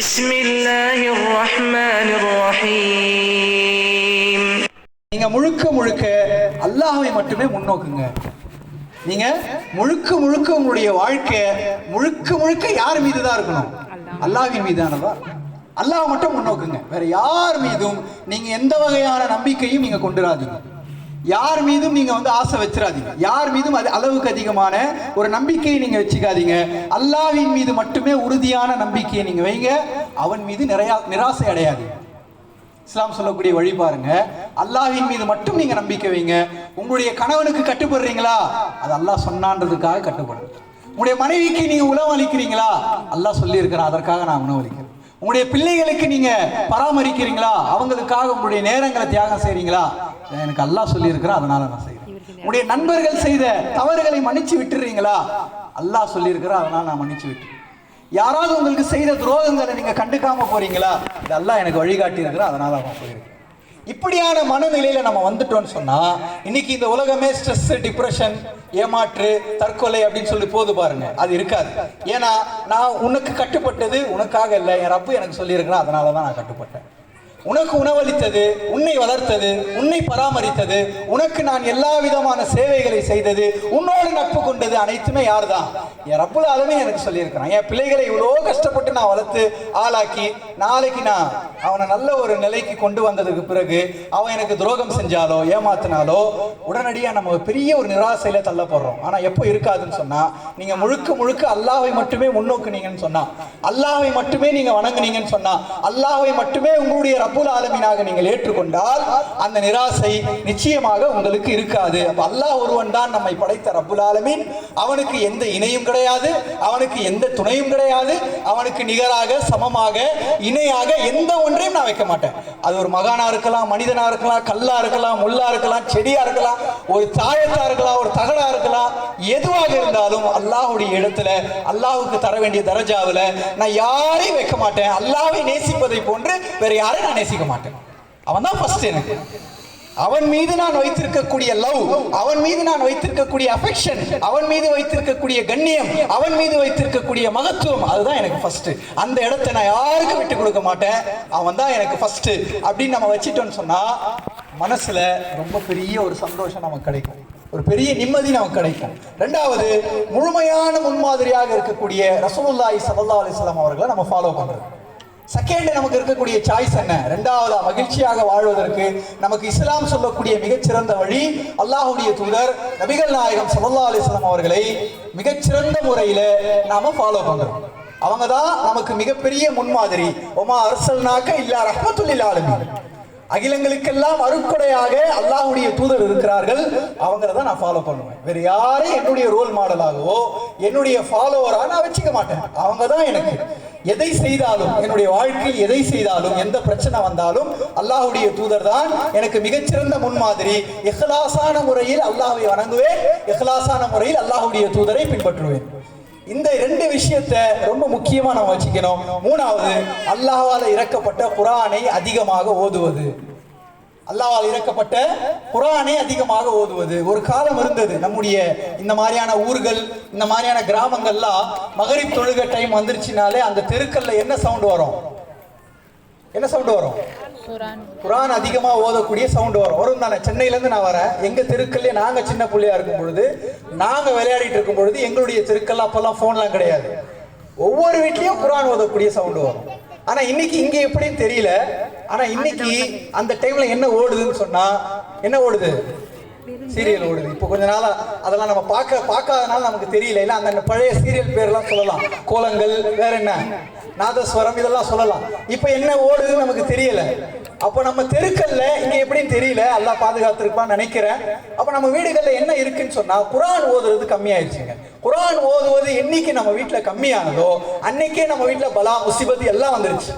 பிஸ்மில்லாஹிர் ரஹ்மானிர் ரஹீம். நீங்க முழுக்க முழுக்க அல்லாஹ்வை மட்டுமே முன்னோக்குங்க. நீங்க முழுக்க முழுக்க உங்களுடைய வாழ்க்கை முழுக்க முழுக்க யார் மீது தான் இருக்கணும்? அல்லாஹ்வின் மீதானதா? அல்லாஹ் மட்டும் முன்னோக்குங்க. வேற யார் மீதும் நீங்க எந்த வகையான நம்பிக்கையும் நீங்க கொண்டுராதீங்க. யார் மீதும் நீங்க ஆசை வச்சிடாதீங்க. யார் மீதும் அது அளவுக்கு அதிகமான ஒரு நம்பிக்கையை நீங்க வச்சுக்காதீங்க. அல்லாஹ்வின் மீது மட்டுமே உறுதியான நம்பிக்கையை நீங்க வைங்க. அவன் மீது நிராசை அடையாதீங்க. இஸ்லாம் சொல்லக்கூடிய வழி பாருங்க. அல்லாஹ்வின் மீது மட்டும் நீங்க நம்பிக்கை வைங்க. உங்களுடைய கணவனுக்கு கட்டுப்படுறீங்களா? அது அல்லாஹ் சொன்னான்றதுக்காக கட்டுப்படுங்க. உங்களுடைய மனைவிக்கு நீங்க உணவளிக்கிறீங்களா? அல்லாஹ் சொல்லி இருக்கிறான், அதற்காக நான் உணவளிக்கிறேன். உங்களுடைய பிள்ளைகளுக்கு நீங்க பராமரிக்கிறீங்களா? அவங்களுக்காக உங்களுடைய நேரங்களை தியாகம் செய்றீங்களா? எனக்கு அல்லாஹ் சொல்லி இருக்கிறான், அதனால நான் செய்றேன். உங்களுடைய நண்பர்கள் செய்த தவறுகளை மன்னிச்சு விட்டுறீங்களா? அல்லாஹ் சொல்லி இருக்கிறான், அதனால நான் மன்னிச்சு விட்டுறேன். யாராவது உங்களுக்கு செய்த துரோகங்களை நீங்க கண்டுக்காம போறீங்களா? இது அல்லாஹ் எனக்கு வழிகாட்டி இருக்கிறான், அதனால நான் போயிருக்கேன். இப்படியான மனநிலையில நம்ம வந்துட்டோம்னு சொன்னா இன்னைக்கு இந்த உலகமே ஸ்ட்ரெஸ், டிப்ரெஷன், ஏமாற்று, தற்கொலை அப்படின்னு சொல்லி போது பாருங்க. அது இருக்காது. ஏன்னா நான் உனக்கு கட்டுப்பட்டது உனக்காக இல்லை, என் ரப்பு எனக்கு சொல்லியிருக்கிறேன், அதனாலதான் நான் கட்டுப்பட்டேன். உனக்கு உணவளித்தது, உன்னை வளர்த்தது, உன்னை பராமரித்தது, உனக்கு நான் எல்லா விதமான சேவைகளை செய்தது, உன்னோடு நட்பு கொண்டது அனைத்துமே யார் தான்? என் ரப்புல் ஆலமீன் எனக்கு சொல்லியிருக்கிறான். என் பிள்ளைகளை இவ்வளோ கஷ்டப்பட்டு நான் வளர்த்து ஆளாக்கி நாளைக்கு நான் அவனை நல்ல ஒரு நிலைக்கு கொண்டு வந்ததுக்கு பிறகு அவன் எனக்கு துரோகம் செஞ்சாலோ ஏமாத்தினாலோ உடனடியாக நம்ம பெரிய ஒரு நிராசையில தள்ளப்படுறோம். ஆனால் எப்போ இருக்காதுன்னு சொன்னா, நீங்க முழுக்க முழுக்க அல்லாஹ்வை மட்டுமே முன்னோக்குனீங்கன்னு சொன்னா, அல்லாஹ்வை மட்டுமே நீங்க வணங்குனீங்கன்னு சொன்னா, அல்லாஹ்வை மட்டுமே உங்களுடைய ரப்புல் ஆலமீனாக நீங்கள் ஏற்றுக்கொண்டால் அந்த நிராசை நிச்சயமாக உங்களுக்கு இருக்காது. அப்ப அல்லாஹ் ஒருவன் தான் நம்மை படைத்த ரப்புல் ஆலமீன். அவனுக்கு எந்த இணையும் கிடையாது, அவனுக்கு எந்த துணையும் கிடையாது. அவனுக்கு நிகராக, சமமாக, இணையாக எந்த ஒன்றையும் நான் வைக்க மாட்டேன். அது ஒரு மகானா இருக்கலாம், மனிதனா இருக்கலாம், கல்லா இருக்கலாம், முள்ளா இருக்கலாம், செடியா இருக்கலாம், ஒரு தாயத்தா இருக்கலாம், ஒரு தகடா இருக்கலாம். எதுவாக இருந்தாலும் அல்லாஹ்வுடைய இடத்துல அல்லாஹ்வுக்கு தர வேண்டிய தரஜாவில் நான் யாரையும் வைக்க மாட்டேன். அல்லாஹ்வை நேசிப்பதை போன்று வேற யாரையும் நான் நேசிக்க மாட்டேன். அவன் தான் ஃபர்ஸ்ட் எனக்கு. அவன் மீது நான் வைத்திருக்கக்கூடிய லவ், அவன் மீது நான் வைத்திருக்கக்கூடிய அஃபெக்ஷன், அவன் மீது வைத்திருக்கக்கூடிய கண்ணியம், அவன் மீது வைத்திருக்கக்கூடிய மகத்துவம், அதுதான் எனக்கு ஃபர்ஸ்ட். அந்த இடத்தை நான் யாருக்கும் விட்டு கொடுக்க மாட்டேன். அவன் தான் எனக்கு ஃபர்ஸ்ட் அப்படின்னு நம்ம வச்சிட்டோம்னு சொன்னா மனசுல ரொம்ப பெரிய ஒரு சந்தோஷம் நமக்கு கிடைக்கும், ஒரு பெரிய நிம்மதி நமக்கு கிடைக்கும். ரெண்டாவது, முழுமையான முன்மாதிரியாக இருக்கக்கூடிய ரசூலுல்லாஹி ஸல்லல்லாஹு அலைஹி வஸல்லம் அவர்களை நம்ம ஃபாலோ பண்றோம். செகண்ட், நமக்கு இருக்கக்கூடிய சாய்ஸ் என்ன? ரெண்டாவது, மகிழ்ச்சியாக வாழ்வதற்கு நமக்கு இஸ்லாம் சொல்லக்கூடிய மிகச்சிறந்த வழி அல்லாஹ்வுடைய தூதர் நபிகள் நாயகம் ஸல்லல்லாஹு அலைஹி வஸல்லம் அவர்களை மிகச்சிறந்த முறையில நாம ஃபாலோ பண்றோம். அவங்க தான் நமக்கு மிகப்பெரிய முன்மாதிரி. ஒமா அர்சல்னாக இல்லா ரஹ்மத்துல் லில் ஆலமீன். அகிலங்களுக்கெல்லாம் அருட்கொடையாக அல்லாஹ்வுடைய தூதர் இருக்கிறார்கள். அவங்கள தான் நான் ஃபாலோ பண்ணுவேன். வேற யாரையும் என்னுடைய ரோல் மாடலாகவோ என்னுடைய ஃபாலோவரா நான் வச்சுக்க மாட்டேன். அவங்க தான் எனக்கு. எதை செய்தாலும், என்னுடைய வாழ்க்கையில் எதை செய்தாலும், எந்த பிரச்சனை வந்தாலும் அல்லாஹ்வுடைய தூதர் தான் எனக்கு மிகச்சிறந்த முன்மாதிரி. இஹ்லாசான முறையில் அல்லாஹ்வை வணங்குவேன், இஹ்லாசான முறையில் அல்லாஹ்வுடைய தூதரை பின்பற்றுவேன். இந்த ரெண்டு விஷயத்தை ரொம்ப முக்கியமா நம்ம வச்சுக்கணும். மூணாவது, அல்லாஹ்வால இறக்கப்பட்ட குர்ஆனை அதிகமாக ஓதுவது. அல்லாஹ்வால் இறக்கப்பட்ட குர்ஆனை அதிகமாக ஓதுவது. ஒரு காலம் இருந்தது, நம்முடைய இந்த மாதிரியான ஊர்கள், இந்த மாதிரியான கிராமங்கள்லாம் மகரிப் தொழுகை டைம் வந்துருச்சுனாலே அந்த தெருக்கல்ல என்ன சவுண்ட் வரும்? என்ன சவுண்ட் வரும்? குர்ஆன் அதிகமா ஓதக்கூடிய சவுண்ட் வரும் தானே. சென்னையில இருந்து நான் வரேன். எங்க தெருக்கல்ல நாங்க சின்ன பிள்ளையா இருக்கும் பொழுது, நாங்க விளையாடிட்டு இருக்கும் பொழுது, எங்களுடைய தெருக்கல்ல அப்பெல்லாம் போன்லாம் கிடையாது. ஒவ்வொரு வீட்லயும் குர்ஆன் ஓதக்கூடிய சவுண்ட் வரும். ஆனா இன்னைக்கு இங்க எப்படின்னு தெரியல. ஆனா இன்னைக்கு அந்த டைம்ல என்ன ஓடுதுன்னு சொன்னா, என்ன ஓடுது? சீரியல் ஓடுது. இப்போ கொஞ்ச நாளா அதெல்லாம் நம்ம பார்க்காதனால நமக்கு தெரியல. இல்ல அந்த பழைய சீரியல் பேர்லாம் சொல்லலாம், கோலங்கள், வேற என்ன, நாதஸ்வரம், இதெல்லாம் சொல்லலாம். இப்ப என்ன ஓடுதுன்னு நமக்கு தெரியல. அப்ப நம்ம தெருக்கல்ல இங்க எப்படின்னு தெரியல, அல்லாஹ் பாதுகாத்திருப்பான்னு நினைக்கிறேன். அப்ப நம்ம வீடுகள்ல என்ன இருக்குன்னு சொன்னா, குர்ஆன் ஓதுறது கம்மியாயிருச்சுங்க. குர்ஆன் ஓதுவது என்னைக்கு நம்ம வீட்டுல கம்மியானதோ அன்னைக்கே நம்ம வீட்டுல பலா, முசிபத்து எல்லாம் வந்துருச்சு.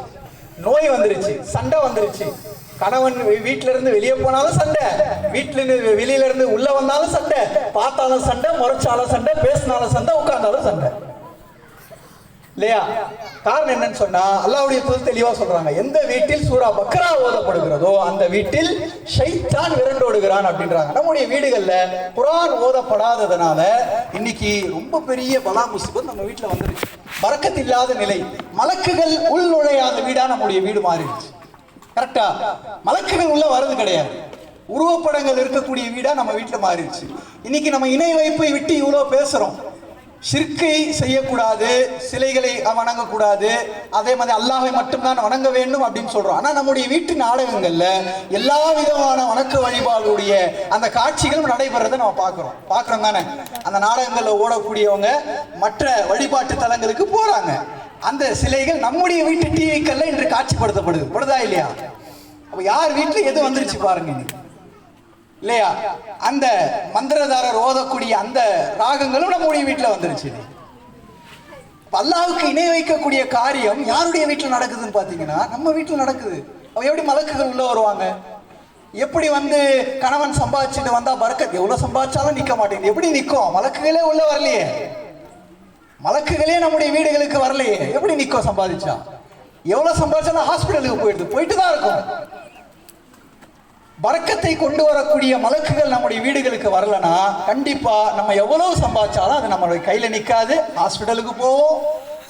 நோய் வந்துருச்சு, சண்டை வந்துருச்சு. கணவன் வீட்டுல இருந்து வெளியே போனாலும் சண்டை, வீட்டுல இருந்து வெளியில இருந்து உள்ள வந்தாலும் சண்டை, பார்த்தாலும் சண்டை, முறைச்சாலும் சண்டை, பேசினாலும் சண்டை, உட்கார்ந்தாலும் சண்டை. இல்லையா? காரணம் என்னன்னு சொன்னா அல்லாஹ்வுடைய தூதர் தெளிவா சொல்றாங்க, எந்த வீட்டில் சூரா பக்ரா ஓதப்படுகிறதோ அந்த வீட்டில் ஷைத்தான் விரண்டோடுகிறான் அப்படின்றாங்க. நம்முடைய வீடுகள்ல குர்ஆன் ஓதப்படாததுனால இன்னைக்கு ரொம்ப பெரிய பலா முசீபத் நம்ம வீட்டுல வந்துருச்சு. பரக்கத் இல்லாத நிலை, மலக்குகள் உள் நுழையாத வீடா நம்முடைய வீடு மாறிடுச்சு. கரெக்டா? மலக்குகள் உள்ள வர்றது கிடையாது, உருவப்படங்கள் இருக்கக்கூடிய வீடா நம்ம வீட்டுல மாறிடுச்சு. இன்னைக்கு நம்ம இணை வைப்பை விட்டு இவ்வளவு பேசுறோம். ஷிர்கை செய்யக்கூடாது, சிலைகளை வணங்கக்கூடாது, அதே மாதிரி அல்லாஹ்வை மட்டும்தான் வணங்க வேண்டும் அப்படின்னு சொல்றோம். ஆனா நம்முடைய வீட்டு நாடகங்கள்ல எல்லா விதமான வணக்க வழிபாடுடைய அந்த காட்சிகளும் நடைபெறதை நம்ம பார்க்கிறோம் தானே. அந்த நாடகங்கள்ல ஓடக்கூடியவங்க மற்ற வழிபாட்டு தலங்களுக்கு போறாங்க. அந்த சிலைகள் நம்முடைய வீட்டு டிவிக்கள்ல இன்று காட்சிப்படுத்தப்படுதா இல்லையா? அப்ப யார் வீட்டுல எது வந்துருச்சு பாருங்க இல்லையா? அந்த மந்திரதாரர் ஓதக்கூடிய அந்த ராகங்களும் நம்முடைய வீட்டுல வந்துருச்சு. அல்லாஹ்வுக்கு இணை வைக்கக்கூடிய காரியம் யாருடைய வீட்டுல நடக்குதுன்னு பாத்தீங்கன்னா நம்ம வீட்டுல நடக்குது. அவ எப்படி மலக்குகள் உள்ள வருவாங்க? எப்படி கணவன் சம்பாதிச்சுட்டு வந்தா பரக்கத் எவ்வளவு சம்பாதிச்சாலும் நிக்க மாட்டேங்குது, எப்படி நிக்கும்? மலக்குகளே உள்ள வரலையே, மலக்குகளே நம்முடைய வீடுகளுக்கு வரலையே, எப்படி நிக்கும்? சம்பாதிச்சா எவ்வளவு சம்பாதிச்சாலும் ஹாஸ்பிட்டலுக்கு போயிட்டு தான் இருக்கும். பரக்கத்தை கொண்டு வரக்கூடிய மலக்குகள் நம்முடைய வீடுகளுக்கு வரலனா கண்டிப்பா நம்ம எவ்வளவு சம்பாதிச்சாலும் அது நம்மளுடைய கையில நிக்காது. ஹாஸ்பிட்டலுக்கு போவோம்,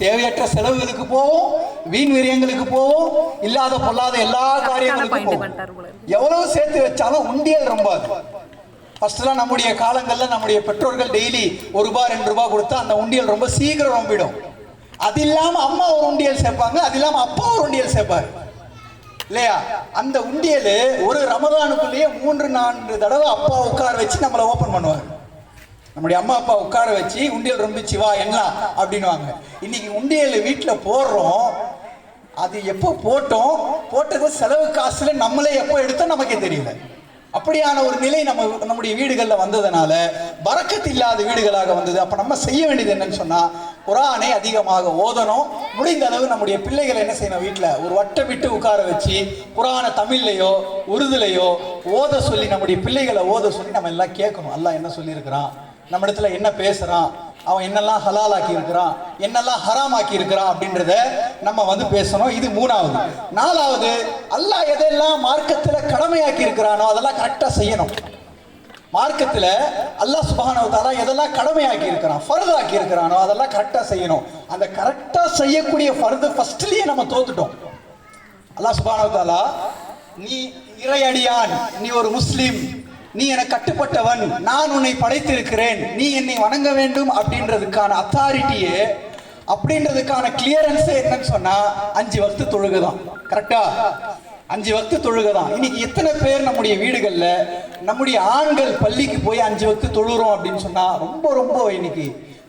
தேவையற்ற செலவுகளுக்கு போவோம், வீண் விரயங்களுக்கு போவோம், இல்லாத பொல்லாத எல்லா காரியங்களுக்கும் போவோம். எவ்வளவு சேர்த்து வச்சாலும் உண்டியல் ரொம்ப. ஃபர்ஸ்ட்லாம் நம்முடைய காலங்கள்ல நம்முடைய பெற்றோர்கள் டெய்லி ₹1 ₹2 கொடுத்தா அந்த உண்டியல் ரொம்ப சீக்கிரம் ரொம்பிடும். அது இல்லாம அம்மா ஒரு உண்டியல் சேர்ப்பாங்க, அது இல்லாம அப்பா ஒரு உண்டியல் சேர்ப்பாரு இல்லையா? அந்த உண்டியல் ஒரு ரமதானுக்குள்ளேயே 3-4 தடவை அப்பா உட்கார வச்சு நம்மளை ஓபன் பண்ணுவாங்க. நம்முடைய அம்மா அப்பா உட்கார வச்சு உண்டியல் ரொம்பிச்சு வா என்ன அப்படின்வாங்க. இன்னைக்கு உண்டியல் வீட்டில் போடுறோம், அது எப்போ போட்டது செலவு காசுல நம்மளே எப்போ எடுத்தோம் நமக்கே தெரியல. அப்படியான ஒரு நிலை நம்முடைய வீடுகளில் வந்ததுனால பரக்கத் இல்லாத வீடுகளாக வந்தது. அப்ப நம்ம செய்ய வேண்டியது என்னன்னு சொன்னா குர்ஆனை அதிகமாக ஓதணும். முடிந்த அளவு நம்முடைய பிள்ளைகளை என்ன செய்யணும், வீட்டில் ஒரு வட்டம் விட்டு உட்கார வச்சு குர்ஆனை தமிழ்லையோ உருதுலையோ ஓத சொல்லி நம்முடைய பிள்ளைகளை ஓத சொல்லி நம்ம எல்லாம் கேட்கணும். அல்லாஹ் என்ன சொல்லியிருக்கிறான், நம்ம இடத்துல என்ன பேசுறான், அவன் என்னெல்லாம் ஹலால் ஆக்கி இருக்கிறான், என்னெல்லாம் ஹராம் ஆக்கி இருக்கிறான் அப்படின்றத நம்ம பேசணும். இது 3வது. 4வது, அல்லாஹ் எதெல்லாம் மார்க்கத்துல கடமையாக்கி இருக்கிறானோ அதெல்லாம் கரெக்டா செய்யணும். மார்க்கத்துல அல்லாஹ் சுப்ஹானஹு வ தஆலா எதெல்லாம் கடமையாக்கி இருக்கிறான், ஃபர்து ஆக்கி இருக்கிறானோ அதெல்லாம் கரெக்டா செய்யணும். அந்த கரெக்டா செய்யக்கூடிய ஃபர்து ஃபர்ஸ்ட்லயே நம்ம தோத்துட்டோம். அல்லாஹ் சுப்ஹானஹு வ தஆலா நீ இறையடியான், நீ ஒரு முஸ்லிம், நீ எனக்கு கட்டுப்பட்டவன், நான் உன்னை படைத்திருக்கிறேன், நீ என்னை வணங்க வேண்டும் அப்படின்றதுக்கான அத்தாரிட்டியே, அப்படின்றதுக்கான கிளியரன்ஸ் என்னன்னு சொன்னா 5 வக்து தொழுகைதான். கரெக்டா? 5 வக்து தொழுகைதான். இன்னைக்கு எத்தனை பேர் நம்முடைய வீடுகள்ல நம்முடைய ஆண்கள் பள்ளிக்கு போய் 5 வக்து தொழுகிறோம் அப்படின்னு சொன்னா ரொம்ப ரொம்ப இன்னைக்கு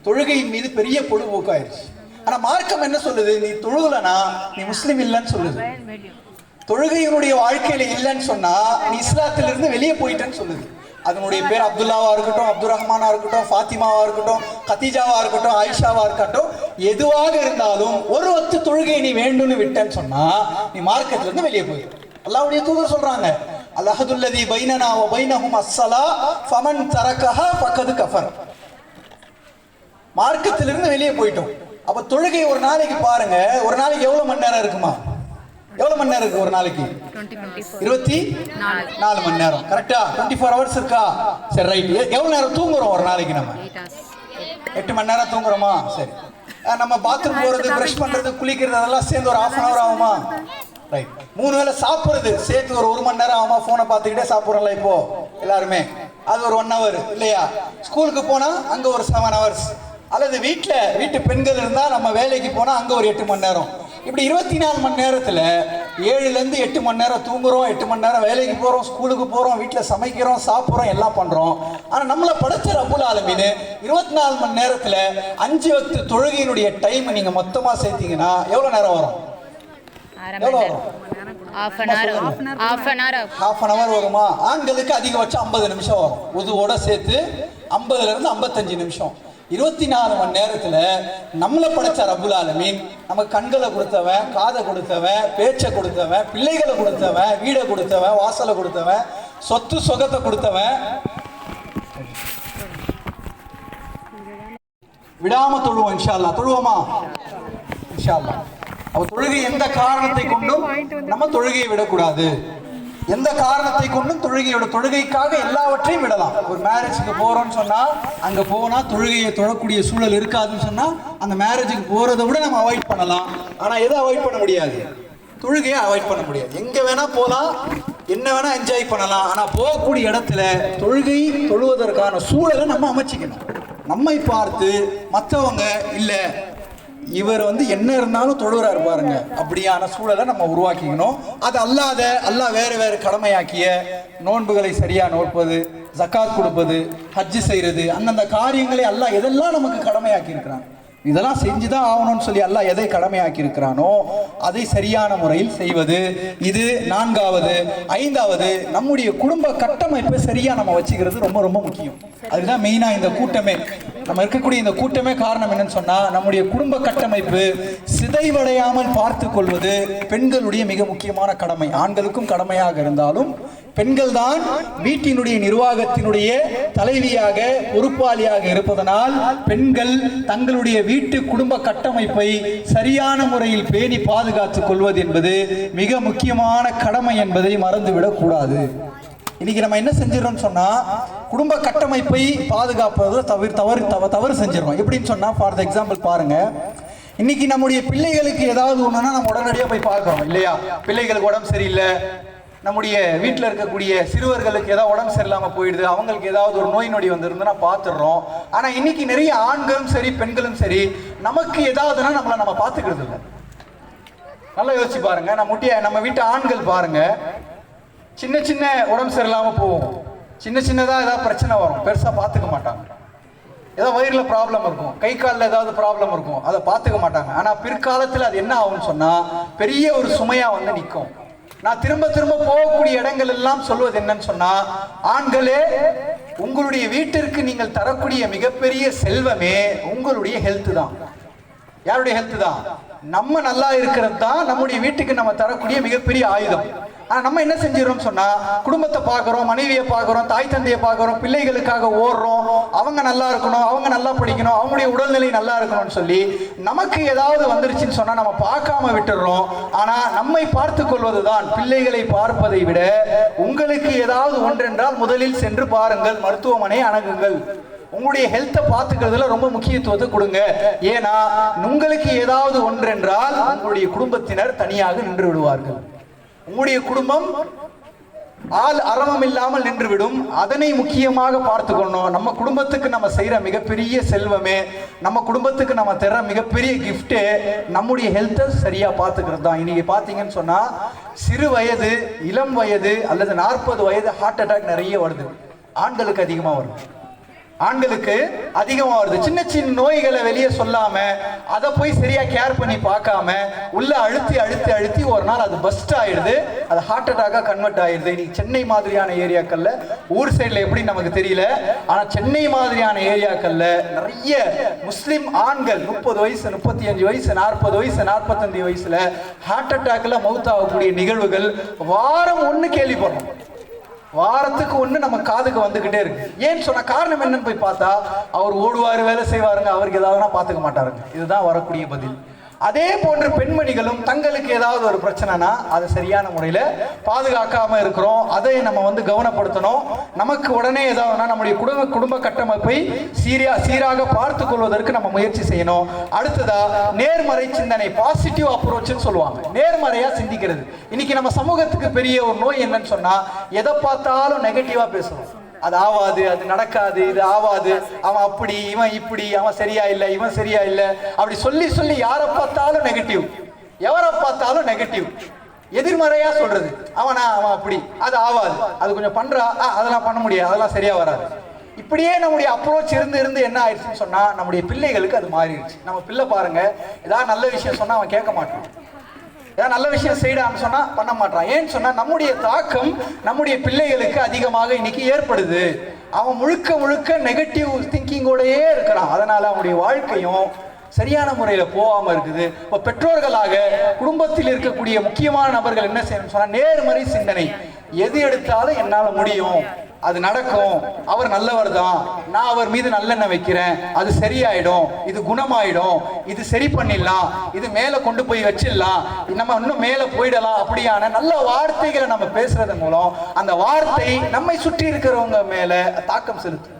தொழுகையின் மீது பெரிய பொழுதுபோக்காயிருச்சு. ஆனா மார்க்கம் என்ன சொல்லுது, நீ தொழுகலனா நீ முஸ்லிம் இல்லைன்னு சொல்லுது. தொழுகையினுடைய வாழ்க்கையில இல்லைன்னு சொன்னா நீ இஸ்லாத்திலிருந்து வெளியே போயிட்டேன்னு சொல்லுது. அதனுடைய பேர் அப்துல்லாவா இருக்கட்டும், அப்துல் ரஹ்மானா இருக்கட்டும், ஃபாத்திமாவா இருக்கட்டும், கத்தீஜாவா இருக்கட்டும், ஆயிஷாவா இருக்கட்டும், எதுவாக இருந்தாலும் ஒரு வக்து தொழுகை நீ வேண்டும்னு விட்டேன்னு சொன்னா நீ மார்க்கத்துல இருந்து வெளியே போயிரு. அல்லாஹ்வுடைய தூதர் சொல்றாங்க, அல்ஹதுல்லதி பைனனா வ பைனஹும் அஸ்ஸலா ஃபமன் தரக்கஹா ஃபகத் கஃபர். மார்க்கத்திலிருந்து வெளியே போயிட்டோம். அப்ப தொழுகை ஒரு நாளைக்கு பாருங்க, ஒரு நாளைக்கு எவ்வளவு மணி நேரம் இருக்குமா? எவ்வளவு மணி நேரம் இருக்கு ஒரு நாளைக்கு? 24 மணி நேரம். கரெக்டா? 24 ஹவர்ஸ் இருக்கா? சரி, ரைட். எவ்வளவு நேரம் தூங்குறோம் ஒரு நாளைக்கு? நம்ம 8 மணி நேரம் தூங்குறோமா? சரி. நம்ம பாத்ரூம் போறது, பிரஷ் பண்றது, குளிக்கிறது அதெல்லாம் சேர்ந்து ஒரு 1/2 hour ஆகுமா? ரைட். 3 வேளை சாப்பிடுறது சேர்த்து ஒரு 1 மணி நேரம் ஆகுமா? போனை பார்த்துக்கிட்டே சாப்பிடுறோம்ல இப்போ எல்லாருமே, அது ஒரு 1 hour இல்லையா? ஸ்கூலுக்கு போனா அங்க ஒரு 7 hours, அல்லது வீட்டு பெண்கள் இருந்தா நம்ம வேலைக்கு போனா அங்க ஒரு 8 மணி நேரம். இப்படி 24 மணி நேரத்துல 7லேருந்து 8 மணி நேரம் தூங்குறோம், 8 மணி நேரம் வேலைக்கு போறோம், ஸ்கூலுக்கு போறோம், வீட்டில் சமைக்கிறோம், சாப்பிட்றோம், எல்லாம் பண்றோம். ஆனா நம்மளை படைச்ச ரப்புல் ஆலமீன் 24 மணி நேரத்துல 5 வக்து தொழுகையினுடைய டைம் நீங்க மொத்தமா சேர்த்தீங்கன்னா எவ்வளவு நேரம் வரும்? எவ்வளவு வரும்? half an hour வருமா? ஆண்களுக்கு அதிகபட்சம் 50 நிமிஷம் வரும். உதுவோட சேர்த்து 50லேருந்து 55 நிமிஷம். 24 மணி நேரத்துல நம்மளை படைச்ச ரப்புல் ஆலமீன் நமக்கு கண்களை கொடுத்தவன், காதை கொடுத்தவன், பேச்சை கொடுத்தவன், பிள்ளைகளை கொடுத்தவன், வீடை கொடுத்தவன், வாசலை கொடுத்தவன், சொத்து சொகத்தை கொடுத்தவன், விடாம தொழுவோம். இன்ஷா அல்லாஹ் தொழுவோமா? இன்ஷா அல்லாஹ். அப்ப தொழுகை எந்த காரணத்தை கொண்டும் நம்ம தொழுகையை விடக்கூடாது. எந்த காரணத்தை கொண்டும் தொழுகைக்காக எல்லாவற்றையும் விடலாம். ஒரு மேரேஜுக்கு போறோம்னு சொன்னா அங்க போனா தொழுகையை தொழக்கூடிய சூழல் இருக்காதுன்னு சொன்னா அந்த மேரேஜுக்கு போறதை விட நம்ம அவாய்ட் பண்ணலாம். ஆனா எதை அவாய்ட் பண்ண முடியாது? தொழுகையை அவாய்ட் பண்ண முடியாது. எங்க வேணா போலாம், என்ன வேணா என்ஜாய் பண்ணலாம். ஆனா போகக்கூடிய இடத்துல தொழுவதற்கான சூழலை நம்ம அமைச்சிக்கணும். நம்மை பார்த்து மற்றவங்க இல்ல இவர் என்ன இருந்தாலும் தொழுகிறார் பாருங்க, அப்படியான சூழலை நம்ம உருவாக்கிக்கணும். அது அல்லாஹ் வேறு கடமையாக்கிய நோன்புகளை சரியா நோற்பது, ஜக்காத் கொடுப்பது, ஹஜ்ஜு செய்யறது, அந்தந்த காரியங்களை அல்லாஹ் எதெல்லாம் நமக்கு கடமையாக்கி இருக்கிறான், இதெல்லாம் செஞ்சுதான் ஆகணும்னு சொல்லி அல்லாஹ் எதை கடமையாக்கி இருக்கிறானோ அதை சரியான முறையில் செய்வது. இது 4வது. 5வது, நம்முடைய குடும்ப கட்டமைப்பை சரியா நம்ம வச்சுக்கிறது ரொம்ப ரொம்ப முக்கியம். அதுதான் மெயினா இந்த கூட்டமே, நம்ம இருக்கக்கூடிய இந்த கூட்டமே காரணம் என்னன்னு சொன்னா நம்முடைய குடும்ப கட்டமைப்பு சிதைவடையாமல் பார்த்து கொள்வது பெண்களுடைய மிக முக்கியமான கடமை. ஆண்களுக்கும் கடமையாக இருந்தாலும் பெண்கள் தான் வீட்டினுடைய நிர்வாகத்தினுடைய தலைவியாக பொறுப்பாளியாக இருப்பதனால் பெண்கள் தங்களுடைய வீட்டு குடும்ப கட்டமைப்பை சரியான முறையில் பேணி பாதுகாத்துக் கொள்வது என்பது மிக முக்கியமான கடமை என்பதை மறந்துவிடக் கூடாது. இன்னைக்கு நம்ம என்ன செஞ்சிடறோம்னு சொன்னா குடும்ப கட்டமைப்பை பாதுகாப்பதில் தவறு செஞ்சிடறோம். எப்படின்னு சொன்னா ஃபார் எக்ஸாம்பிள் பாருங்க, இன்னைக்கு நம்முடைய பிள்ளைகளுக்கு ஏதாவது ஒண்ணுன்னா நம்ம உடனடியாக போய் பார்க்கிறோம் இல்லையா? பிள்ளைகளுக்கு உடம்பு சரியில்லை, நம்முடைய வீட்டில் இருக்கக்கூடிய சிறுவர்களுக்கு ஏதாவது உடம்பு சரியில்லாமல் போயிடுது, அவங்களுக்கு ஏதாவது ஒரு நோய் நொடி வந்துருந்துன்னா பார்த்துடுறோம். ஆனால் இன்னைக்கு நிறைய ஆண்களும் சரி பெண்களும் சரி நமக்கு ஏதாவதுன்னா நம்ம பார்த்துக்கிறது இல்லை. நல்லா யோசிச்சு பாருங்க, நம்ம வீட்டு ஆண்கள் பாருங்க, சின்ன சின்ன உடம்பு சரியில்லாமல் போவோம், சின்னதாக ஏதாவது பிரச்சனை வரும், பெருசாக பார்த்துக்க மாட்டாங்க. ஏதாவது வயிறில் ப்ராப்ளம் இருக்கும், கை காலில் ஏதாவது ப்ராப்ளம் இருக்கும், அதை பார்த்துக்க மாட்டாங்க. ஆனால் பிற்காலத்தில் அது என்ன ஆகும்னு சொன்னால் பெரிய ஒரு சுமையாக நிற்கும். நான் திரும்ப போகக்கூடிய இடங்கள் எல்லாம் சொல்வது என்னன்னு சொன்னா, ஆண்களே உங்களுடைய வீட்டிற்கு நீங்கள் தரக்கூடிய மிகப்பெரிய செல்வமே உங்களுடைய ஹெல்த் தான். யாருடைய ஹெல்த் தான்? நம்ம நல்லா இருக்கிறது தான் நம்முடைய வீட்டுக்கு நம்ம தரக்கூடிய மிகப்பெரிய ஆயுதம். ஆனா நம்ம என்ன செஞ்சிடறோம் சொன்னா, குடும்பத்தை பார்க்கிறோம், மனைவியை பார்க்கிறோம், தாய் தந்தையை பார்க்கிறோம், பிள்ளைகளுக்காக ஓடுறோம், அவங்க நல்லா இருக்கணும், அவங்க நல்லா படிக்கணும், அவங்களுடைய உடல்நிலை நல்லா இருக்கணும்னு சொல்லி நமக்கு ஏதாவது வந்துருச்சுன்னு சொன்னா நம்ம பார்க்காம விட்டுடுறோம். ஆனா நம்மை பார்த்து கொள்வதுதான், பிள்ளைகளை பார்ப்பதை விட உங்களுக்கு ஏதாவது ஒன்றென்றால் முதலில் சென்று பாருங்கள், மருத்துவமனை அணுகுங்கள், உங்களுடைய ஹெல்த்தை பார்த்துக்கிறதுல ரொம்ப முக்கியத்துவத்தை கொடுங்க. ஏன்னா உங்களுக்கு ஏதாவது ஒன்றென்றால் உங்களுடைய குடும்பத்தினர் தனியாக நின்று விடுவார்கள். உங்களுடைய குடும்பம் ஆள் அரவம் இல்லாமல் நின்றுவிடும். அதனை முக்கியமாக பார்த்துக்கணும். நம்ம குடும்பத்துக்கு நம்ம செய்யற மிகப்பெரிய செல்வமே, நம்ம குடும்பத்துக்கு நம்ம தர்ற மிகப்பெரிய கிஃப்டே நம்முடைய ஹெல்த்தை சரியா பார்த்துக்கிறது தான். இன்னைக்கு பார்த்தீங்கன்னு சொன்னா சிறு வயது, இளம் வயது அல்லது 40 வயது ஹார்ட் அட்டாக் நிறைய வருது. ஆண்களுக்கு அதிகமாக வருது. சின்ன சின்ன நோய்களை வெளியே சொல்லாம அதை போய் சரியா கேர் பண்ணி பார்க்காம உள்ள அழுத்தி ஒரு நாள் அது பஸ்ட் ஆயிடுது, அது ஹார்ட் அட்டாக்கா கன்வெர்ட் ஆயிடுது. இன்னைக்கு சென்னை மாதிரியான ஏரியாக்கள்ல, ஊர் சைட்ல எப்படி நமக்கு தெரியல, ஆனா சென்னை மாதிரியான ஏரியாக்கள்ல நிறைய முஸ்லிம் ஆண்கள் 30 வயசு, 35 வயசு, 40 வயசு, 45 வயசுல ஹார்ட் அட்டாக்ல மவுத் ஆகக்கூடிய நிகழ்வுகள் வாரம் 1 கேள்விப்படுறோம். வாரத்துக்கு 1 நம்ம காதுக்கு வந்துகிட்டே இருக்கு. ஏன்னு சொன்ன காரணம் என்னன்னு போய் பார்த்தா, அவர் ஓடுவாரு, வேலை செய்வாருங்க, அவருக்கு ஏதாவதுனா பார்த்துக்க மாட்டாருங்க. இதுதான் வரக்கூடிய பதில். அதே போன்ற பெண்மணிகளும் தங்களுக்கு ஏதாவது ஒரு பிரச்சனைனா அதை சரியான முறையில் பாதுகாக்காம இருக்கிறோம். அதை நம்ம கவனப்படுத்தணும். நமக்கு உடனே ஏதாவதுனா நம்முடைய குடும்ப கட்டமைப்பை சீராக பார்த்து கொள்வதற்கு நம்ம முயற்சி செய்யணும். அடுத்ததா நேர்மறை சிந்தனை, பாசிட்டிவ் அப்ரோச்னு சொல்லுவாங்க. நேர்மறையா சிந்திக்கிறது. இன்னைக்கு நம்ம சமூகத்துக்கு பெரிய ஒரு நோய் என்னன்னு சொன்னா, எதை பார்த்தாலும் நெகட்டிவா பேசுறோம். அது ஆவாது, அது நடக்காது, இது ஆவாது, அவன் அப்படி, இவன் இப்படி, அவன் சரியா இல்லை, இவன் சரியா இல்லை, அப்படி சொல்லி யாரை பார்த்தாலும் நெகட்டிவ், எவரை பார்த்தாலும் நெகட்டிவ், எதிர்மறையா சொல்றது. அவன் அப்படி, அது ஆவாது, அது கொஞ்சம் பண்றா, அதெல்லாம் பண்ண முடியாது, அதெல்லாம் சரியா வராது. இப்படியே நம்முடைய அப்ரோச் இருந்து என்ன ஆயிடுச்சுன்னு சொன்னா நம்முடைய பிள்ளைகளுக்கு அது மாறிடுச்சு. நம்ம பிள்ளை பாருங்க, ஏதாவது நல்ல விஷயம் சொன்னா அவன் கேட்க மாட்டான், ஏதாவது நல்ல விஷயம் செய்யறான்னு சொன்னா பண்ண மாட்டான். ஏன்னு சொன்னா நம்முடைய தாக்கம் நம்முடைய பிள்ளைகளுக்கு அதிகமாக இன்னைக்கு ஏற்படுது. அவன் முழுக்க நெகட்டிவ் திங்கிங்கோடயே இருக்கிறான். அதனால அவனுடைய வாழ்க்கையும் சரியான முறையில் போகாம இருக்குது. இப்போ பெற்றோர்களாக குடும்பத்தில் இருக்கக்கூடிய முக்கியமான நபர்கள் என்ன செய்யணும்னு சொன்னா, நேர்மறை சிந்தனை. எது எடுத்தாலும் என்னால முடியும், அது நடக்கும், அவர் நல்லவர் தான், நான் அவர் மீது நல்லெண்ணெய் வைக்கிறேன், அது சரியாயிடும், இது குணமாயிடும், இது சரி பண்ணிடலாம், இது மேல கொண்டு போய் வச்சிடலாம், நம்ம இன்னும் மேல போயிடலாம், அப்படியான நல்ல வார்த்தைகளை நம்ம பேசுறது மூலம் அந்த வார்த்தை நம்மை சுற்றி இருக்கிறவங்க மேல தாக்கம் செலுத்தும்.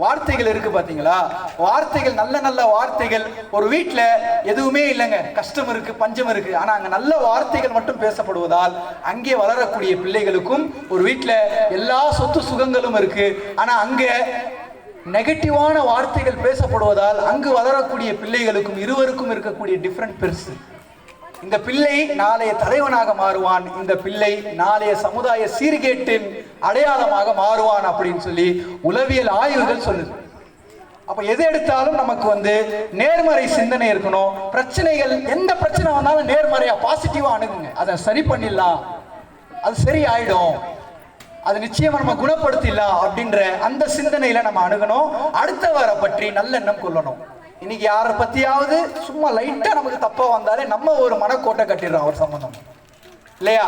வார்த்தைகள் இருக்கு பாத்தீங்களா, வார்த்தைகள், நல்ல நல்ல வார்த்தைகள். ஒரு வீட்டுல எதுவுமே இல்லைங்க, கஷ்டம் இருக்கு, பஞ்சம் இருக்கு, ஆனா அங்க நல்ல வார்த்தைகள் மட்டும் பேசப்படுவதால் அங்கே வளரக்கூடிய பிள்ளைகளுக்கும், ஒரு வீட்டுல எல்லா சொத்து சுகங்களும் இருக்கு, ஆனா அங்க நெகட்டிவான வார்த்தைகள் பேசப்படுவதால் அங்கு வளரக்கூடிய பிள்ளைகளுக்கும் இருவருக்கும் இருக்கக்கூடிய டிஃபரண்ட் பெருசு. இந்த பிள்ளை நாளைய தலைவனாக மாறுவான், இந்த பிள்ளை நாளைய சமுதாய சீர்கேட்டின் அடையாளமாக மாறுவான் அப்படின்னு சொல்லி உளவியல் ஆய்வுகள் சொல்லுது. அப்ப எது எடுத்தாலும் நமக்கு நேர்மறை சிந்தனை இருக்கணும். பிரச்சனைகள், எந்த பிரச்சனை வந்தாலும் நேர்மறையா பாசிட்டிவா அணுகுங்க. அதை சரி பண்ணிடலாம், அது சரி ஆயிடும், அது நிச்சயமா நம்ம குணப்படுத்திடலாம் அப்படின்ற அந்த சிந்தனையில நம்ம அணுகணும். அடுத்தவரை பற்றி நல்லெண்ணம் கொள்ளணும். இன்னைக்கு யாரை பத்தியாவது சும்மா லைட்டா நமக்கு தப்பா வந்தாலே நம்ம ஒரு மனக்கோட்டை கட்டிடுறோம் அவர் சம்பந்தம், இல்லையா?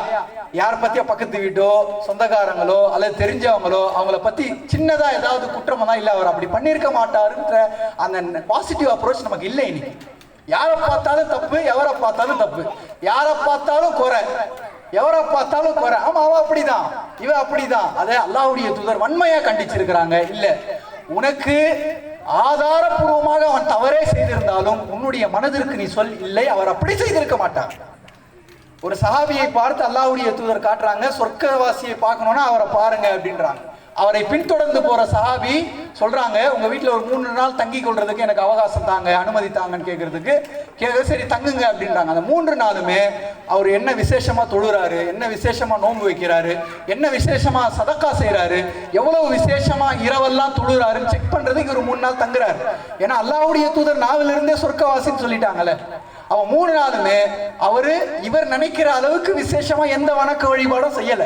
யாரை பத்தியா பக்கத்து வீட்டோ சொந்தக்காரங்களோ அல்லது தெரிஞ்சவங்களோ அவங்கள பத்தி சின்னதா ஏதாவது குற்றம் தான், இல்ல அவர் அப்படி பண்ணியிருக்க மாட்டாருன்ற அந்த பாசிட்டிவ் அப்ரோச் நமக்கு இல்லை. இன்னைக்கு யாரை பார்த்தாலும் தப்பு, எவரை பார்த்தாலும் தப்பு, யாரை பார்த்தாலும் குறை, எவரை பார்த்தாலும் குறை. ஆமா, அவன் அப்படிதான், இவன் அப்படிதான். அதை அல்லாஹ்வுடைய தூதர் வன்மையா கண்டிச்சிருக்கிறாங்க. இல்ல, உனக்கு ஆதாரபூர்வமாக அவன் தவறே செய்திருந்தாலும் உன்னுடைய மனதிற்கு நீ சொல், இல்லை அவர் அப்படி செய்திருக்க மாட்டான். ஒரு சஹாபியை பார்த்து அல்லாஹ்வுடைய தூதர் காட்டுறாங்க, சொர்க்கவாசியை பார்க்கணும்னா அவரை பாருங்க அப்படின்றாங்க. அவரை பின்தொடர்ந்து போற சஹாபி சொல்றாங்க, உங்க வீட்டுல ஒரு 3 நாள் தங்கி கொள்றதுக்கு எனக்கு அவகாசம் தாங்க, அனுமதி தாங்கன்னு கேட்கறதுக்கு சரி தங்குங்க அப்படின்றாங்க. அந்த 3 நாளுமே அவர் என்ன விசேஷமா தொழுறாரு, என்ன விசேஷமா நோன்பு வைக்கிறாரு, என்ன விசேஷமா சதக்கா செய்யறாரு, எவ்வளவு விசேஷமா இரவெல்லாம் தொழுறாருன்னு செக் பண்றதுக்கு ஒரு 3 நாள் தங்குறாரு. ஏன்னா அல்லாஹ்வுடைய தூதர் நாவில இருந்தே சொர்க்கவாசின்னு சொல்லிட்டாங்கல்ல. அவன் 3 நாளுமே இவர் நினைக்கிற அளவுக்கு விசேஷமா எந்த வணக்க வழிபாடும் செய்யல.